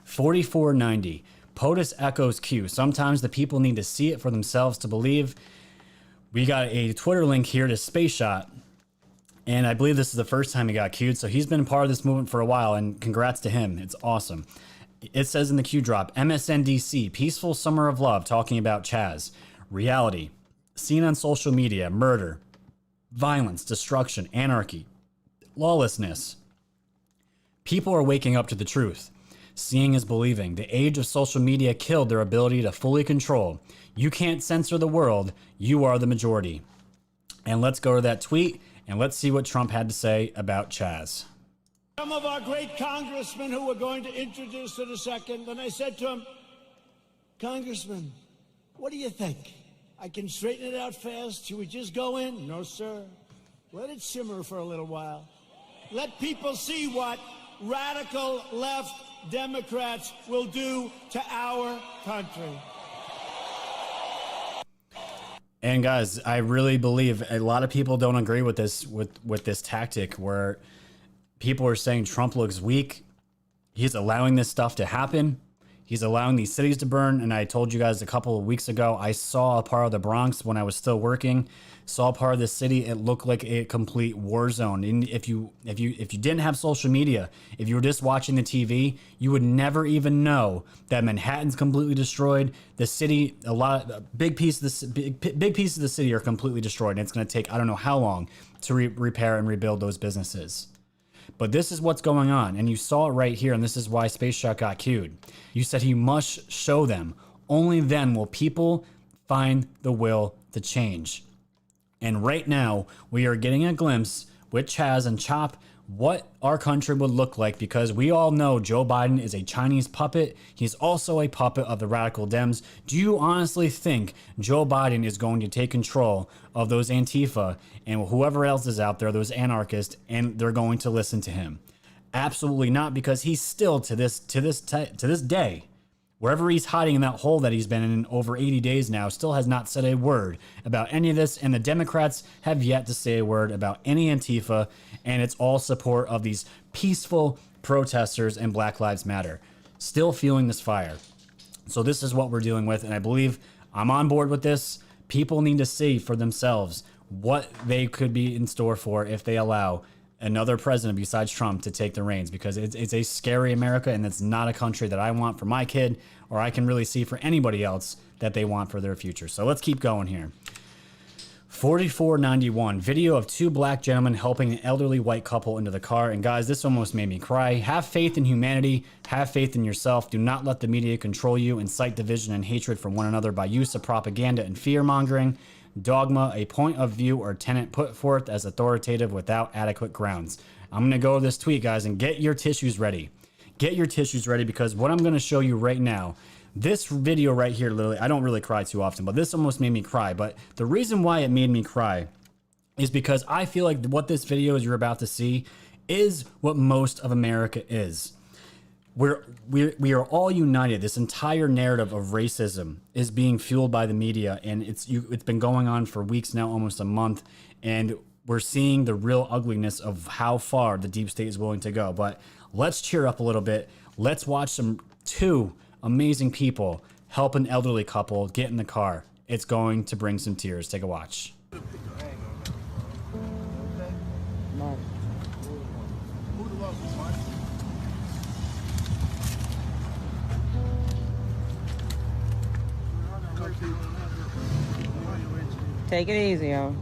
[SPEAKER 1] 4490. POTUS echoes Q. Sometimes the people need to see it for themselves to believe. We got a Twitter link here to Space Shot. And I believe this is the first time he got queued. So he's been part of this movement for a while, and congrats to him. It's awesome. It says in the Q drop, MSNDC, Peaceful Summer of Love, talking about Chaz. Reality, seen on social media, murder. violence, destruction, anarchy, lawlessness. People are waking up to the truth. Seeing is believing. The age of social media killed their ability to fully control. You can't censor the world. You are the majority. And let's go to that tweet and let's see what Trump had to say about Chaz.
[SPEAKER 13] Some of our great congressmen who we're going to introduce in a second, and I said to him, Congressman, what do you think? I can straighten it out fast. Should we just go in? No, sir. Let it simmer for a little while. Let people see what radical left Democrats will do to our country.
[SPEAKER 1] And guys, I really believe a lot of people don't agree with this with this tactic where people are saying Trump looks weak. He's allowing this stuff to happen. He's allowing these cities to burn. And I told you guys a couple of weeks ago, I saw a part of the Bronx when I was still working, saw a part of the city. It looked like a complete war zone. And if you didn't have social media, if you were just watching the TV, you would never even know that Manhattan's completely destroyed. The city, big pieces of the city are completely destroyed. And it's going to take, I don't know how long to repair and rebuild those businesses. But this is what's going on, and you saw it right here, and this is why Space Shot got cued. You said he must show them. Only then will people find the will to change. And right now, we are getting a glimpse with Chaz and Chop what our country would look like, because we all know Joe Biden is a Chinese puppet. He's also a puppet of the radical Dems. Do you honestly think Joe Biden is going to take control of those Antifa and whoever else is out there, those anarchists, and they're going to listen to him? Absolutely not, because he's still to this day, wherever he's hiding in that hole that he's been in over 80 days now, still has not said a word about any of this. And the Democrats have yet to say a word about any Antifa. And it's all support of these peaceful protesters and Black Lives Matter. Still feeling this fire. So this is what we're dealing with. And I believe I'm on board with this. People need to see for themselves what they could be in store for if they allow another president besides Trump to take the reins, because it's a scary America, and it's not a country that I want for my kid, or I can really see for anybody else that they want for their future. So let's keep going here. 4491, video of two black gentlemen helping an elderly white couple into the car. And guys, this almost made me cry. Have faith in humanity. Have faith in yourself. Do not let the media control you, incite division and hatred for one another by use of propaganda and fear mongering. Dogma, a point of view or tenet put forth as authoritative without adequate grounds. I'm going to go to this tweet, guys, and get your tissues ready. Get your tissues ready, because what I'm going to show you right now, this video right here, literally, I don't really cry too often, but this almost made me cry. But the reason why it made me cry is because I feel like what this video is you're about to see is what most of America is. We are all united. This entire narrative of racism is being fueled by the media, and it's been going on for weeks now, almost a month, and we're seeing the real ugliness of how far the deep state is willing to go. But let's cheer up a little bit. Let's watch two amazing people help an elderly couple get in the car. It's going to bring some tears. Take a watch.
[SPEAKER 6] Take it easy, yo.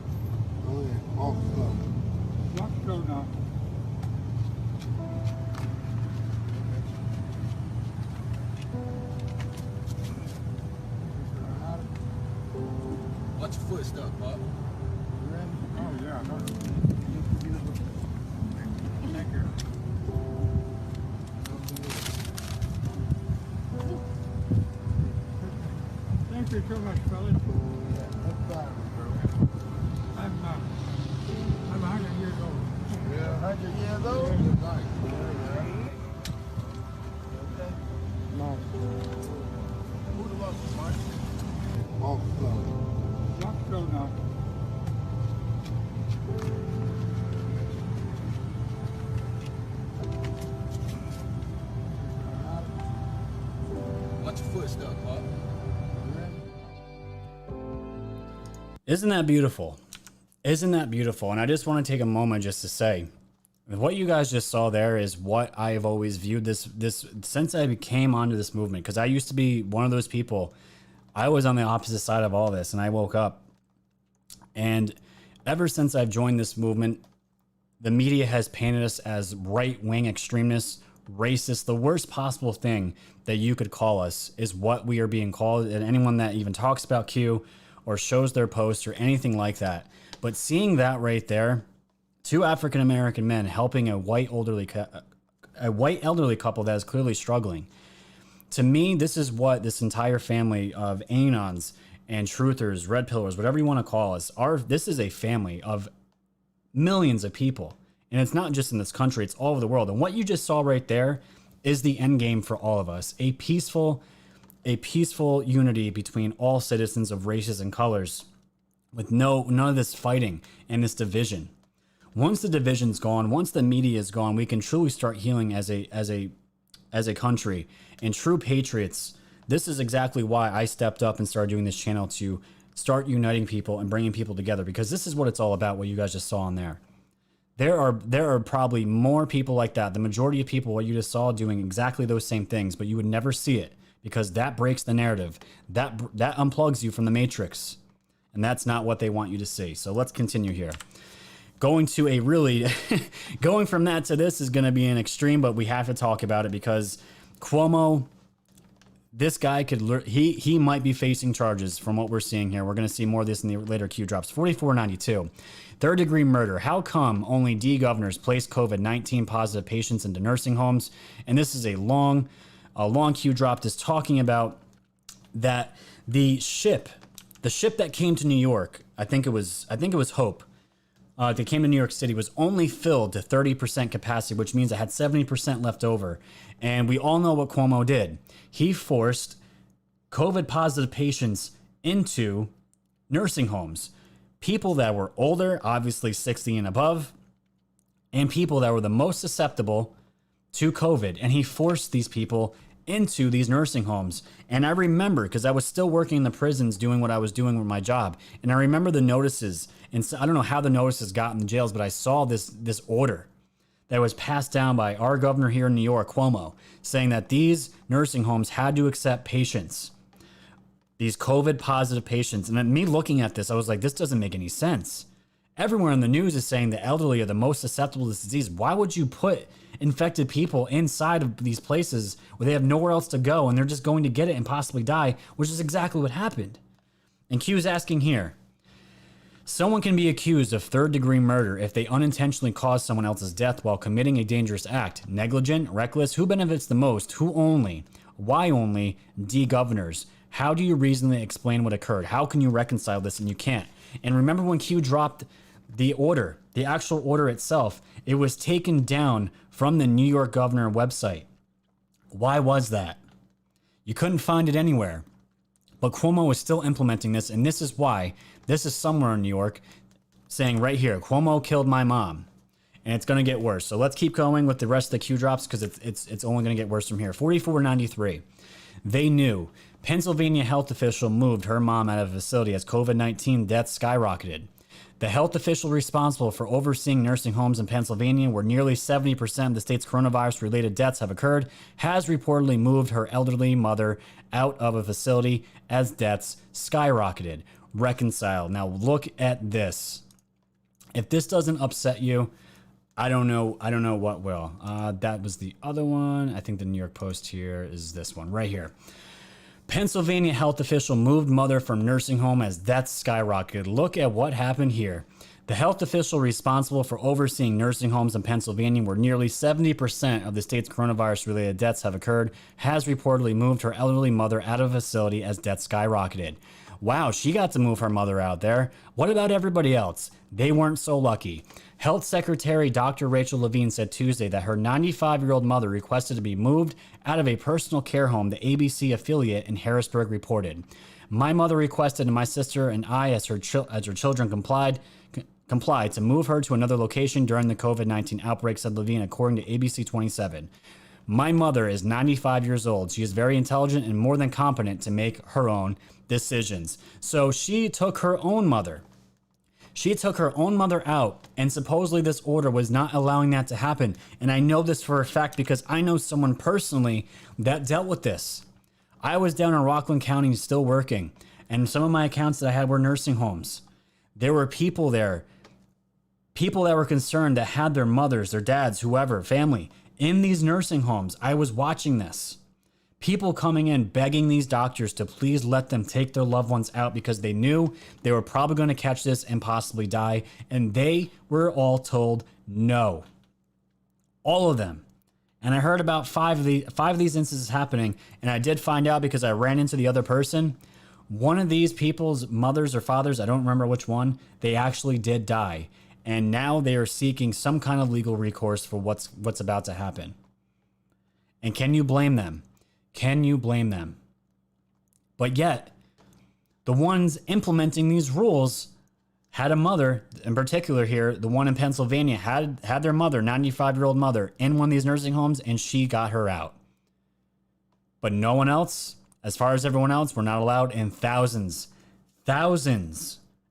[SPEAKER 12] Watch your foot stuff, Bob.
[SPEAKER 13] Oh, yeah. Thank you. Thank you so much, fellas. I'm 100 years old.
[SPEAKER 10] Yeah, 100 years old?
[SPEAKER 6] Nice.
[SPEAKER 10] Who the fuck is Mike?
[SPEAKER 13] Lock go now.
[SPEAKER 12] Watch your foot stuff, Bob.
[SPEAKER 1] Isn't that beautiful? Isn't that beautiful? And I just want to take a moment just to say, what you guys just saw there is what I have always viewed this since I came onto this movement, because I used to be one of those people. I was on the opposite side of all this, and I woke up, and ever since I've joined this movement, the media has painted us as right-wing extremists, racist. The worst possible thing that you could call us is what we are being called. And anyone that even talks about Q or shows their posts or anything like that. But seeing that right there, two African-American men helping a white elderly couple that is clearly struggling. To me, this is what this entire family of Anons and truthers, red pillars, whatever you want to call us, this is a family of millions of people. And it's not just in this country, it's all over the world. And what you just saw right there is the end game for all of us. A peaceful unity between all citizens of races and colors with none of this fighting and this division. Once the division's gone, once the media is gone, we can truly start healing as a country. And true patriots, this is exactly why I stepped up and started doing this channel, to start uniting people and bringing people together, because this is what it's all about, what you guys just saw on there. There are probably more people like that. The majority of people, what you just saw, doing exactly those same things, but you would never see it because that breaks the narrative. That unplugs you from the matrix. And that's not what they want you to see. So let's continue here. Going from that to this is going to be an extreme, but we have to talk about it because Cuomo, this guy he might be facing charges from what we're seeing here. We're going to see more of this in the later Q drops. 4492. Third degree murder. How come only D governors place COVID-19 positive patients into nursing homes? And this is a long Q drop that's talking about that the ship that came to New York, I think it was Hope, that came to New York City, was only filled to 30% capacity, which means it had 70% left over. And we all know what Cuomo did. He forced COVID positive patients into nursing homes. People that were older, obviously 60 and above, and people that were the most susceptible to COVID. And he forced these people into these nursing homes. And I remember, because I was still working in the prisons doing what I was doing with my job, and I remember the notices, and so I don't know how the notices got in the jails, but I saw this order that was passed down by our governor here in New York, Cuomo, saying that these nursing homes had to accept patients, these COVID positive patients. And me looking at this, I was like, this doesn't make any sense. Everywhere in the news is saying the elderly are the most susceptible to this disease. Why would you put infected people inside of these places where they have nowhere else to go and they're just going to get it and possibly die, which is exactly what happened? And Q's asking here, someone can be accused of third-degree murder if they unintentionally cause someone else's death while committing a dangerous act. Negligent, reckless, who benefits the most? Who only? Why only? D governors. How do you reasonably explain what occurred? How can you reconcile this? And you can't. And remember when Q dropped the order, the actual order itself, it was taken down from the New York governor website. Why was that? You couldn't find it anywhere. But Cuomo is still implementing this, and this is why. This is somewhere in New York saying right here, Cuomo killed my mom. And it's going to get worse. So let's keep going with the rest of the Q drops because it's only going to get worse from here. 4493. They knew. Pennsylvania health official moved her mom out of a facility as COVID-19 deaths skyrocketed. The health official responsible for overseeing nursing homes in Pennsylvania, where nearly 70% of the state's coronavirus-related deaths have occurred, has reportedly moved her elderly mother out of a facility as deaths skyrocketed. Reconcile. Now look at this. If this doesn't upset you, I don't know what will. That was the other one. I think the New York Post here is this one right here. Pennsylvania health official moved mother from nursing home as deaths skyrocketed. Look at what happened here. The health official responsible for overseeing nursing homes in Pennsylvania, where nearly 70% of the state's coronavirus-related deaths have occurred, has reportedly moved her elderly mother out of a facility as deaths skyrocketed. Wow, she got to move her mother out there. What about everybody else? They weren't so lucky. Health Secretary Dr. Rachel Levine said Tuesday that her 95-year-old mother requested to be moved out of a personal care home, the ABC affiliate in Harrisburg reported. My mother requested, and my sister and I, as her children complied to move her to another location during the COVID-19 outbreak, said Levine, according to ABC 27. My mother is 95 years old. She is very intelligent and more than competent to make her own decisions. So she took her own mother. She took her own mother out, and supposedly this order was not allowing that to happen. And I know this for a fact because I know someone personally that dealt with this. I was down in Rockland County still working, and some of my accounts that I had were nursing homes. There were people there People that were concerned that had their mothers, their dads, whoever, family in these nursing homes. I was watching this. People coming in begging these doctors to please let them take their loved ones out because they knew they were probably going to catch this and possibly die. And they were all told no. All of them. And I heard about five of these instances happening. And I did find out because I ran into the other person. One of these people's mothers or fathers, I don't remember which one, they actually did die. And now they are seeking some kind of legal recourse for what's about to happen. And can you blame them? Can you blame them? But yet, the ones implementing these rules had a mother, in particular here, the one in Pennsylvania, had their mother, 95-year-old mother, in one of these nursing homes, and she got her out. But no one else, as far as everyone else, were not allowed, and thousands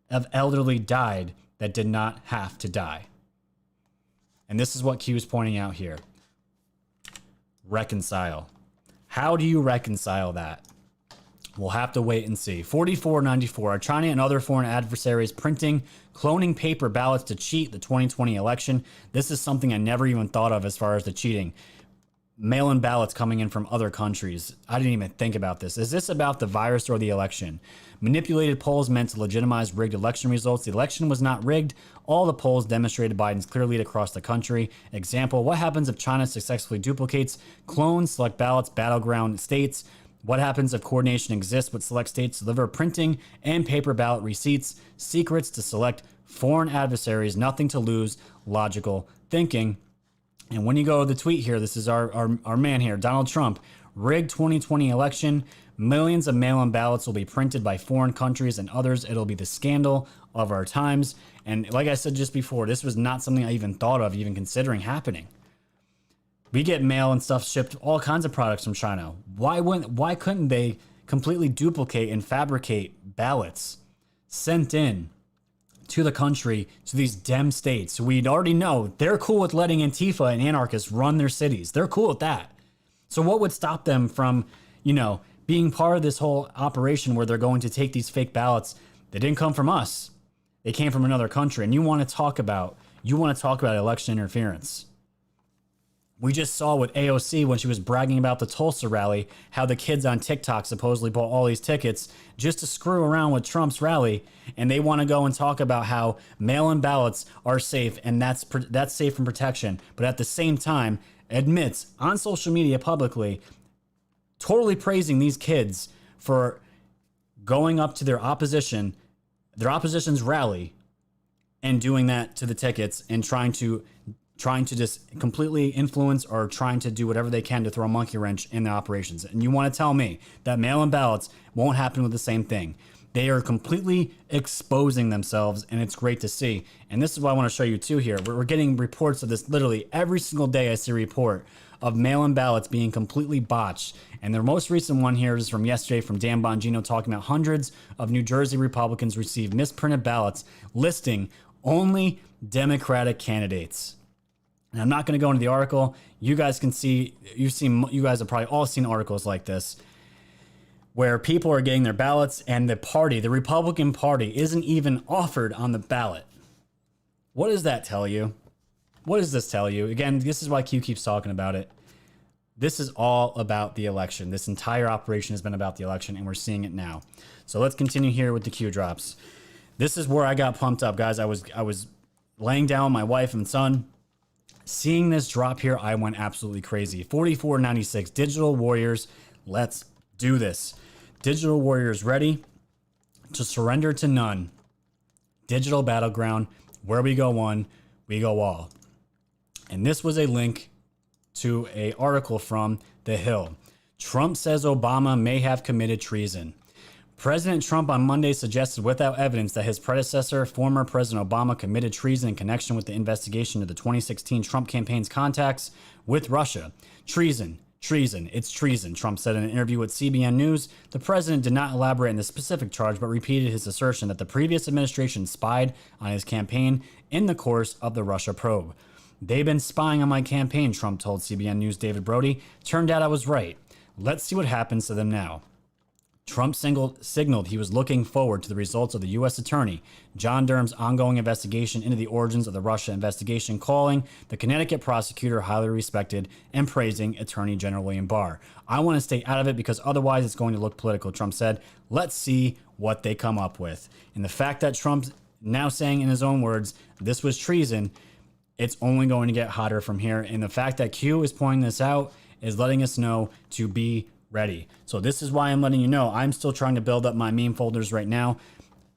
[SPEAKER 1] of elderly died that did not have to die. And this is what Q is pointing out here. Reconcile. How do you reconcile that? We'll have to wait and see. 4494. Are China and other foreign adversaries printing, cloning paper ballots to cheat the 2020 election? This is something I never even thought of as far as the cheating. Mail-in ballots coming in from other countries. I didn't even think about this. Is this about the virus or the election? Manipulated polls meant to legitimize rigged election results. The election was not rigged. All the polls demonstrated Biden's clear lead across the country. Example, what happens if China successfully duplicates, clones, select ballots, battleground states? What happens if coordination exists but select states deliver printing and paper ballot receipts, secrets to select foreign adversaries, nothing to lose, logical thinking. And when you go to the tweet here, this is our man here, Donald Trump, rigged 2020 election. Millions of mail-in ballots will be printed by foreign countries and others. It'll be the scandal of our times. And like I said just before, this was not something I even thought of, even considering happening. We get mail and stuff shipped, all kinds of products from China. Why couldn't they completely duplicate and fabricate ballots sent in to the country, to these Dem states? We'd already know they're cool with letting Antifa and anarchists run their cities. They're cool with that. So what would stop them from, being part of this whole operation where they're going to take these fake ballots that didn't come from us? They came from another country. And you want to talk about election interference. We just saw with AOC when she was bragging about the Tulsa rally, how the kids on TikTok supposedly bought all these tickets just to screw around with Trump's rally. And they want to go and talk about how mail-in ballots are safe and that's safe from protection. But at the same time, admits on social media publicly, totally praising these kids for going up to their opposition's rally and doing that to the tickets and trying to just completely influence or trying to do whatever they can to throw a monkey wrench in the operations. And you want to tell me that mail-in ballots won't happen with the same thing. They are completely exposing themselves, and it's great to see. And this is what I want to show you too here. We're getting reports of this literally every single day. I see a report of mail-in ballots being completely botched. And the most recent one here is from yesterday from Dan Bongino talking about hundreds of New Jersey Republicans received misprinted ballots listing only Democratic candidates. And I'm not going to go into the article. You guys can see, you guys have probably all seen articles like this where people are getting their ballots and the Republican Party isn't even offered on the ballot. What does that tell you? What does this tell you? Again, this is why Q keeps talking about it. This is all about the election. This entire operation has been about the election, and we're seeing it now. So let's continue here with the Q drops. This is where I got pumped up, guys. I was laying down with my wife and son. Seeing this drop here, I went absolutely crazy. 4496, Digital Warriors, let's do this. Digital Warriors ready to surrender to none. Digital Battleground, where we go one, we go all. And this was a link to an article from The Hill. Trump says Obama may have committed treason. President Trump on Monday suggested without evidence that his predecessor, former President Obama, committed treason in connection with the investigation of the 2016 Trump campaign's contacts with Russia. Treason, it's treason, Trump said in an interview with CBN News. The president did not elaborate on the specific charge, but repeated his assertion that the previous administration spied on his campaign in the course of the Russia probe. They've been spying on my campaign, Trump told CBN News' David Brody. Turned out I was right. Let's see what happens to them now. Trump signaled he was looking forward to the results of the U.S. Attorney John Durham's ongoing investigation into the origins of the Russia investigation, calling the Connecticut prosecutor highly respected and praising Attorney General William Barr. I want to stay out of it because otherwise it's going to look political, Trump said. Let's see what they come up with. And the fact that Trump's now saying in his own words, this was treason, it's only going to get hotter from here. And the fact that Q is pointing this out is letting us know to be ready. So this is why I'm letting you know I'm still trying to build up my meme folders right now.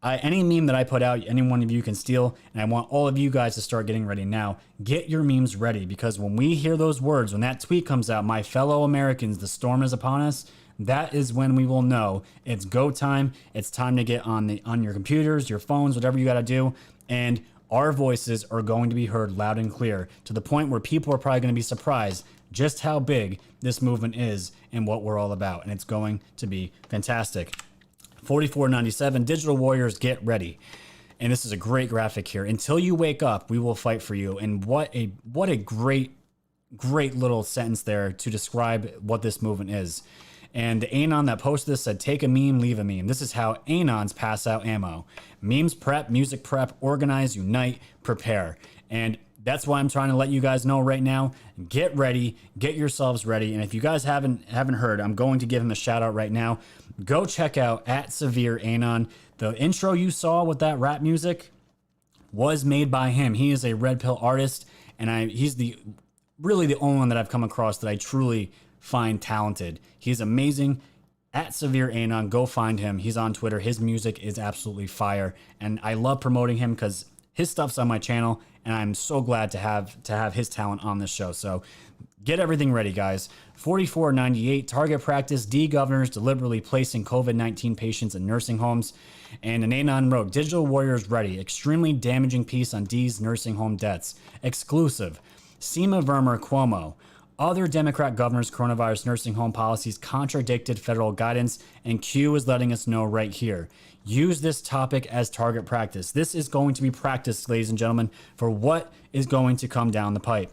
[SPEAKER 1] Any meme that I put out, any one of you can steal, and I want all of you guys to start getting ready now. Get your memes ready, because when we hear those words, when that tweet comes out, my fellow Americans, the storm is upon us, that is when we will know it's go time. It's time to get on your computers, your phones, whatever you got to do, and our voices are going to be heard loud and clear, to the point where people are probably going to be surprised just how big this movement is and what we're all about. And it's going to be fantastic. 4497, Digital Warriors, get ready. And this is a great graphic here. Until you wake up, we will fight for you. And what a great little sentence there to describe what this movement is. And the Anon that posted this said, take a meme, leave a meme. This is how Anons pass out ammo. Memes prep, music prep, organize, unite, prepare. And that's why I'm trying to let you guys know right now. Get ready, get yourselves ready. And if you guys haven't heard, I'm going to give him a shout out right now. Go check out @SevereAnon. The intro you saw with that rap music was made by him. He is a Red Pill artist, and he's really the only one that I've come across that I truly find talented. He's amazing. @SevereAnon, go find him. He's on Twitter. His music is absolutely fire, and I love promoting him because his stuff's on my channel, and I'm so glad to have his talent on this show. So get everything ready, guys. 4498, target practice, D governors deliberately placing COVID-19 patients in nursing homes. And an Anon wrote, Digital Warriors ready, extremely damaging piece on D's nursing home deaths. Exclusive, Seema Verma Cuomo. Other Democrat governors' coronavirus nursing home policies contradicted federal guidance, and Q is letting us know right here. Use this topic as target practice. This is going to be practice, ladies and gentlemen, for what is going to come down the pipe.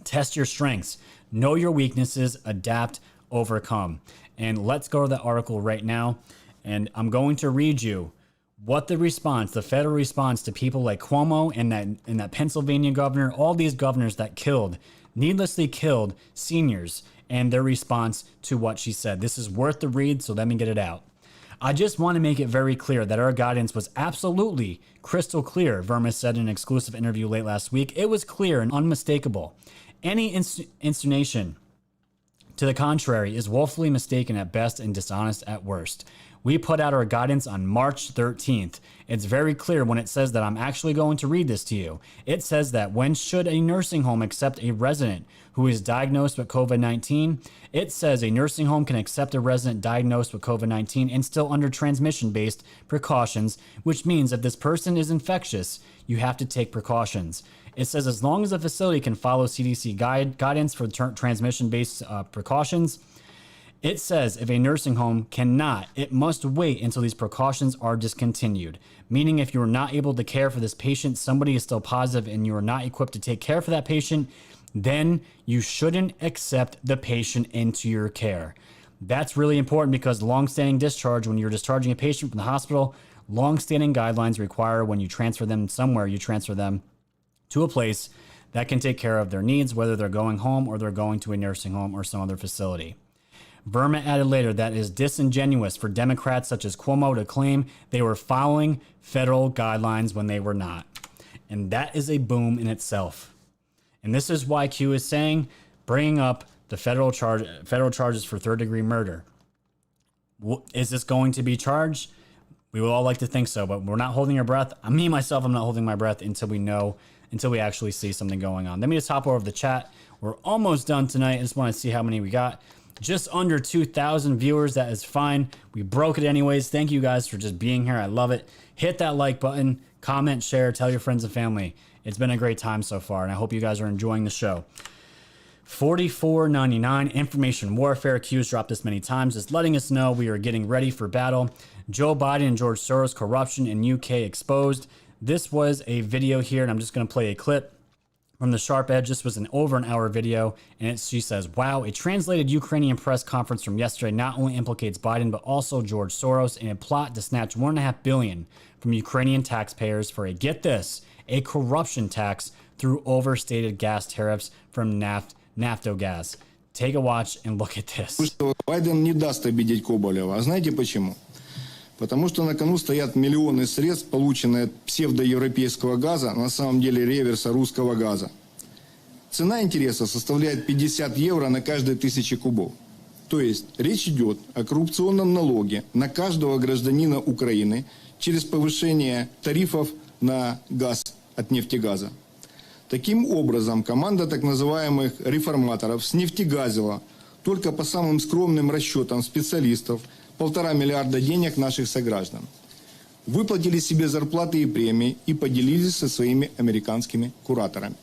[SPEAKER 1] Test your strengths. Know your weaknesses. Adapt. Overcome. And let's go to the article right now. And I'm going to read you what the federal response to people like Cuomo and that Pennsylvania governor, all these governors that needlessly killed seniors, and their response to what she said. This is worth the read, so let me get it out. I just want to make it very clear that our guidance was absolutely crystal clear, Verma said in an exclusive interview late last week. It was clear and unmistakable. Any insinuation to the contrary is woefully mistaken at best and dishonest at worst. We put out our guidance on March 13th. It's very clear when it says that. I'm actually going to read this to you. It says that when should a nursing home accept a resident who is diagnosed with COVID-19? It says a nursing home can accept a resident diagnosed with COVID-19 and still under transmission-based precautions, which means if this person is infectious, you have to take precautions. It says as long as the facility can follow CDC guidance for transmission-based precautions. It says if a nursing home cannot, it must wait until these precautions are discontinued. Meaning if you are not able to care for this patient, somebody is still positive and you are not equipped to take care for that patient, then you shouldn't accept the patient into your care. That's really important because long-standing discharge, when you're discharging a patient from the hospital, long-standing guidelines require when you transfer them somewhere, you transfer them to a place that can take care of their needs, whether they're going home or they're going to a nursing home or some other facility. Verma added later that it is disingenuous for Democrats such as Cuomo to claim they were following federal guidelines when they were not. And that is a boom in itself. And this is why Q is saying, bringing up the federal charges for third-degree murder. Is this going to be charged? We would all like to think so, but we're not holding our breath. Me, myself, I'm not holding my breath until we actually see something going on. Let me just hop over to the chat. We're almost done tonight. I just want to see how many we got. Just under 2,000 viewers. That is fine. We broke it anyways. Thank you guys for just being here. I love it. Hit that like button, comment, share, tell your friends and family. It's been a great time so far, and I hope you guys are enjoying the show. 4499, information warfare. Q's dropped this many times, just letting us know we are getting ready for battle. Joe Biden and George Soros corruption in UK exposed. This was a video here, and I'm just going to play a clip. From the Sharp Edge, this was an over an hour video, and she says, wow, a translated Ukrainian press conference from yesterday not only implicates Biden, but also George Soros in a plot to snatch $1.5 billion from Ukrainian taxpayers for get this, a corruption tax through overstated gas tariffs from Naftogaz. Take a watch and look at this.
[SPEAKER 14] Байден не даст обидеть Коболева. А знаете почему? Потому что на кону стоят миллионы средств, полученные от псевдоевропейского газа, на самом деле реверса русского газа. Цена интереса составляет 50 евро на каждые 1000 кубов. То есть речь идет о коррупционном налоге на каждого гражданина Украины через повышение тарифов на газ от нефтегаза. Таким образом, команда так называемых реформаторов снефтегазила только по самым скромным расчетам специалистов 1,5 миллиарда денег наших сограждан. Выплатили себе зарплаты и премии и поделились со своими американскими кураторами.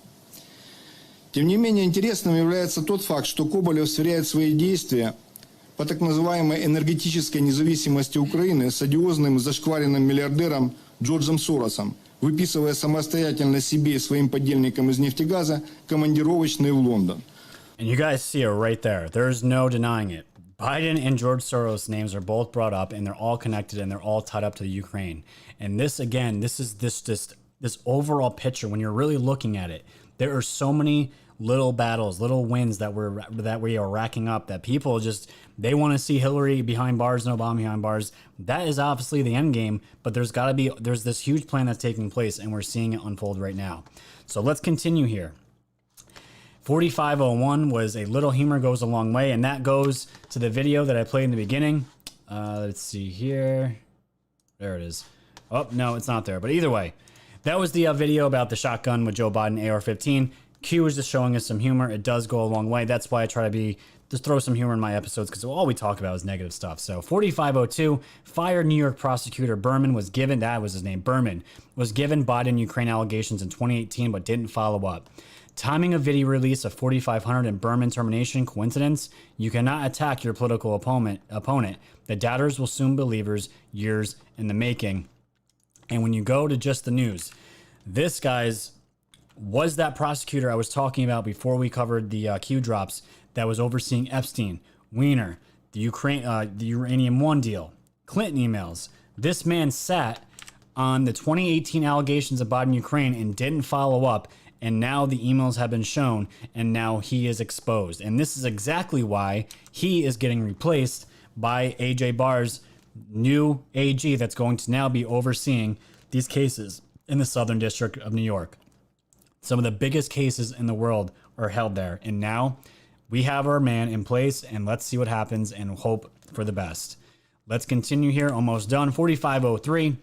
[SPEAKER 14] Тем не менее, интересным является тот факт, что Коболев сверяет свои действия по так называемой энергетической независимости Украины с одиозным зашкваренным миллиардером Джорджем Соросом, выписывая самостоятельно себе и своим подельникам из нефтегаза командировочные в Лондон.
[SPEAKER 1] And you guys see it right there. There's no denying it. Biden and George Soros' names are both brought up, and they're all connected, and they're all tied up to the Ukraine. And this, again, this is this overall picture. When you're really looking at it, there are so many little battles, little wins that we are racking up that people just, they want to see Hillary behind bars and Obama behind bars. That is obviously the end game, but there's this huge plan that's taking place, and we're seeing it unfold right now. So let's continue here. 4501 was a little humor goes a long way, and that goes to the video that I played in the beginning. Let's see here. There it is. Oh, no, it's not there. But either way, that was the video about the shotgun with Joe Biden AR-15. Q was just showing us some humor. It does go a long way. That's why I try to just throw some humor in my episodes, because all we talk about is negative stuff. So 4502, fired New York prosecutor Berman was given, that was his name, Berman, was given Biden Ukraine allegations in 2018, but didn't follow up. Timing of video release of 4500 and Berman termination, coincidence? You cannot attack your political opponent. The doubters will soon be believers, years in the making. And when you go to just the news, this, guys, was that prosecutor I was talking about before we covered the Q drops that was overseeing Epstein, Wiener, the Uranium One deal, Clinton emails. This man sat on the 2018 allegations of Biden Ukraine and didn't follow up. And now the emails have been shown, and now he is exposed. And this is exactly why he is getting replaced by AJ Barr's new AG that's going to now be overseeing these cases in the Southern District of New York. Some of the biggest cases in the world are held there. And now we have our man in place, and let's see what happens and hope for the best. Let's continue here. Almost done. 4503.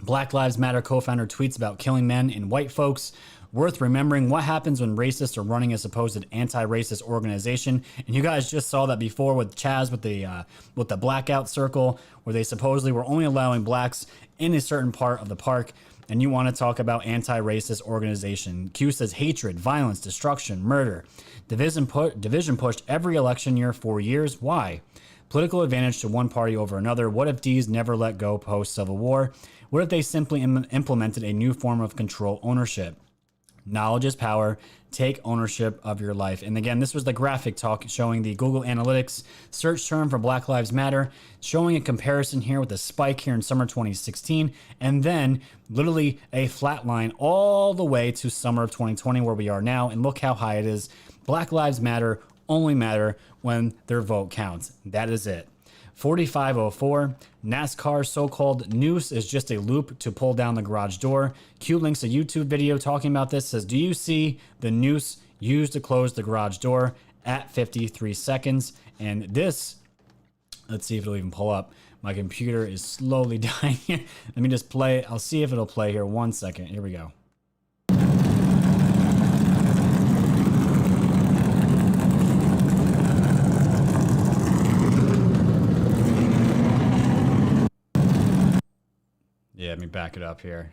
[SPEAKER 1] Black Lives Matter co-founder tweets about killing men and white folks. Worth remembering what happens when racists are running a supposed anti-racist organization. And you guys just saw that before with Chaz with the blackout circle, where they supposedly were only allowing blacks in a certain part of the park. And you want to talk about anti-racist organization. Q says hatred, violence, destruction, murder. Division pushed every election year for years. Why? Political advantage to one party over another. What if D's never let go post-Civil War? What if they simply implemented a new form of control ownership? Knowledge is power. Take ownership of your life. And again, this was the graphic talk showing the Google Analytics search term for Black Lives Matter, showing a comparison here with a spike here in summer 2016, and then literally a flat line all the way to summer of 2020 where we are now. And look how high it is. Black Lives Matter only matter when their vote counts. That is it. 4504, NASCAR so-called noose is just a loop to pull down the garage door. Q links a YouTube video talking about this, says, do you see the noose used to close the garage door at 53 seconds? And this, let's see if it'll even pull up. My computer is slowly dying here. Let me just play. I'll see if it'll play here. 1 second. Here we go. Yeah, let me back it up here.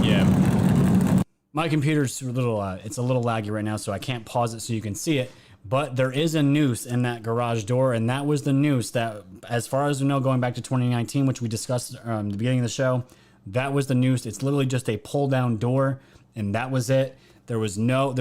[SPEAKER 1] Yeah. My computer's a little, it's a little laggy right now, so I can't pause it so you can see it. But there is a noose in that garage door, and that was the noose that, as far as we know, going back to 2019, which we discussed at the beginning of the show, That was the news. It's literally just a pull down door, and that was it. There's no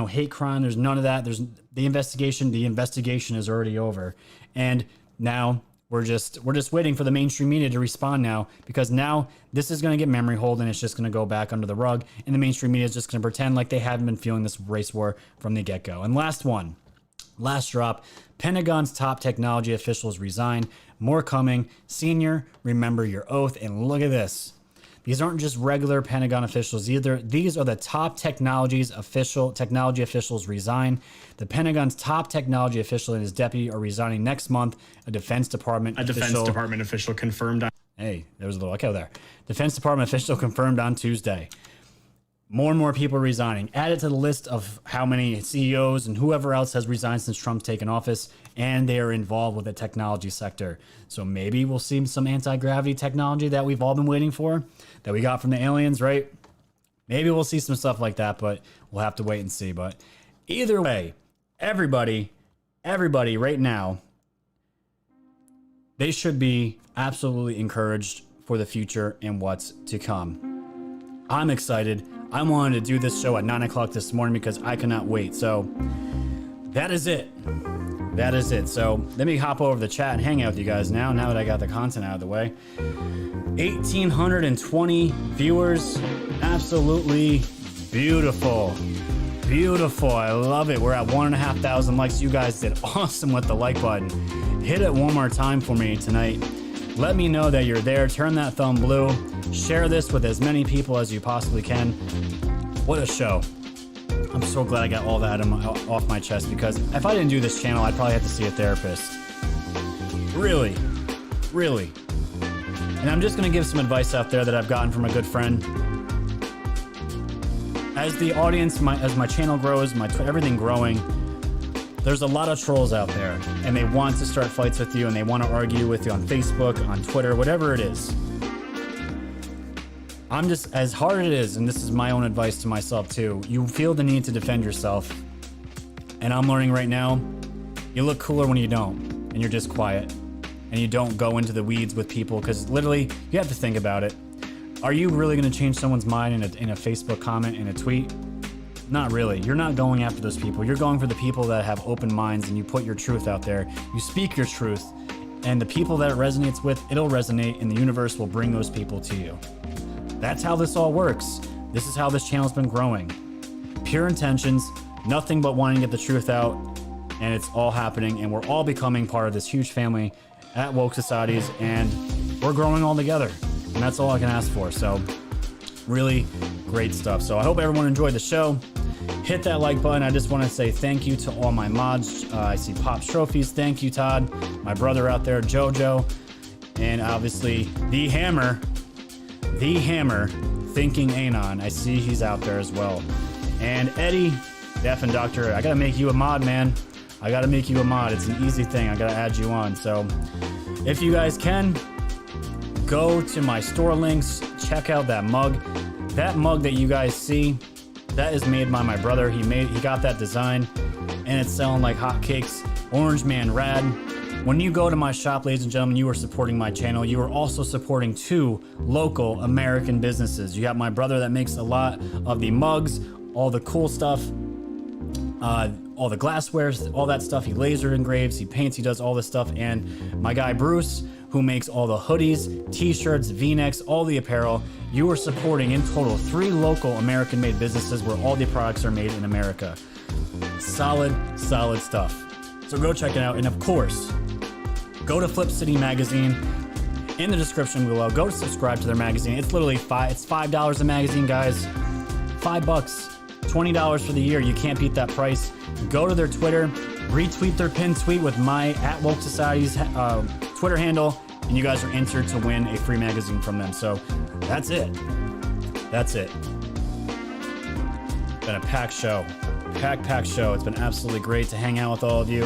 [SPEAKER 1] hate crime. There's none of that. There's the investigation. The investigation is already over. And now we're just waiting for the mainstream media to respond now, because now this is going to get memory hold and it's just going to go back under the rug. And the mainstream media is just going to pretend like they haven't been feeling this race war from the get go. And last drop, Pentagon's top technology officials resign. More coming. Senior, remember your oath. And look at this. These aren't just regular Pentagon officials either. These are the top technology officials resign. The Pentagon's top technology official and his deputy are resigning next month. A Defense Department
[SPEAKER 15] official confirmed on.
[SPEAKER 1] Hey, there was a little echo there. Defense Department official confirmed on Tuesday. More and more people are resigning. Added to the list of how many CEOs and whoever else has resigned since Trump's taken office, and they are involved with the technology sector. So maybe we'll see some anti-gravity technology that we've all been waiting for, that we got from the aliens, right? Maybe we'll see some stuff like that, but we'll have to wait and see. But either way, everybody right now, they should be absolutely encouraged for the future and what's to come. I'm excited. I wanted to do this show at 9 o'clock this morning because I cannot wait. So that is it. So let me hop over the chat and hang out with you guys now that I got the content out of the way. 1,820 viewers. Absolutely beautiful. Beautiful. I love it. We're at 1,500 likes. You guys did awesome with the like button. Hit it one more time for me tonight. Let me know that you're there. Turn that thumb blue. Share this with as many people as you possibly can. What a show. I'm so glad I got all that off my chest, because if I didn't do this channel, I'd probably have to see a therapist. Really. And I'm just going to give some advice out there that I've gotten from a good friend. As the audience, as my channel grows, everything growing, there's a lot of trolls out there, and they want to start fights with you, and they want to argue with you on Facebook, on Twitter, whatever it is. I'm just, as hard as it is, and this is my own advice to myself too, you feel the need to defend yourself. And I'm learning right now, you look cooler when you don't, and you're just quiet, and you don't go into the weeds with people, because literally, you have to think about it. Are you really going to change someone's mind in a Facebook comment, in a tweet? Not really. You're not going after those people. You're going for the people that have open minds, and you put your truth out there. You speak your truth, and the people that it resonates with, it'll resonate, and the universe will bring those people to you. That's how this all works. This is how this channel's been growing. Pure intentions, nothing but wanting to get the truth out, and it's all happening, and we're all becoming part of this huge family at Woke Societies, and we're growing all together, and that's all I can ask for. So really great stuff. So I hope everyone enjoyed the show. Hit that like button. I just want to say thank you to all my mods. I see Pop's Trophies. Thank you, Todd. My brother out there, Jojo, and obviously the Hammer, Thinking Anon. I see he's out there as well. And Eddie, Def and Doctor, I gotta make you a mod, man. I gotta make you a mod. It's an easy thing. I gotta add you on. So if you guys can, go to my store links, check out that mug. That mug that you guys see, that is made by my brother. He got that design, and it's selling like hotcakes. Orange Man Rad. When you go to my shop, ladies and gentlemen, you are supporting my channel. You are also supporting 2 local American businesses. You got my brother that makes a lot of the mugs, all the cool stuff, all the glasswares, all that stuff. He laser engraves, he paints, he does all this stuff. And my guy Bruce, who makes all the hoodies, t-shirts, v-necks, all the apparel. You are supporting in total 3 local American-made businesses where all the products are made in America. Solid stuff. So go check it out. And of course, go to Flip City Magazine in the description below. Go to subscribe to their magazine. It's literally $5 a magazine, guys. $5, $20 for the year. You can't beat that price. Go to their Twitter, retweet their pinned tweet with my @Woke Society's Twitter handle, and you guys are entered to win a free magazine from them. So that's it. Been a packed show. Packed show. It's been absolutely great to hang out with all of you.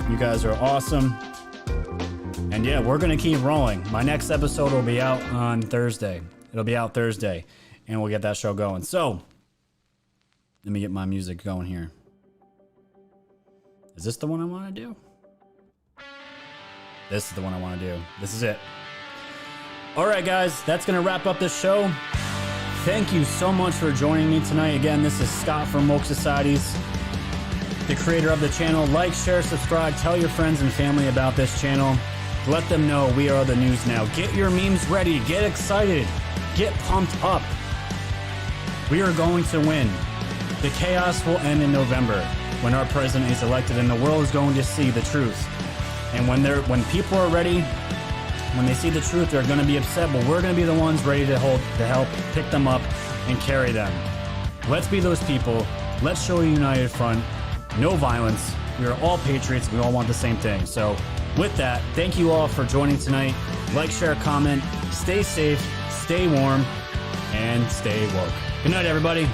[SPEAKER 1] You guys are awesome. And yeah, we're going to keep rolling. My next episode will be out on Thursday. It'll be out Thursday, and we'll get that show going. So let me get my music going here. Is this the one I want to do? This is the one I want to do. This is it. All right, guys, that's going to wrap up this show. Thank you so much for joining me tonight. Again, this is Scott from Woke Societies, the creator of the channel. Like, share, subscribe, tell your friends and family about this channel. Let them know we are the news now. Get your memes ready. Get excited. Get pumped up. We are going to win. The chaos will end in November when our president is elected and the world is going to see the truth. And when people are ready, when they see the truth, they're going to be upset, but we're going to be the ones ready to help pick them up and carry them. Let's be those people. Let's show a united front. No violence. We are all patriots. We all want the same thing. So with that, thank you all for joining tonight. Like, share, comment. Stay safe, stay warm, and stay woke. Good night, everybody.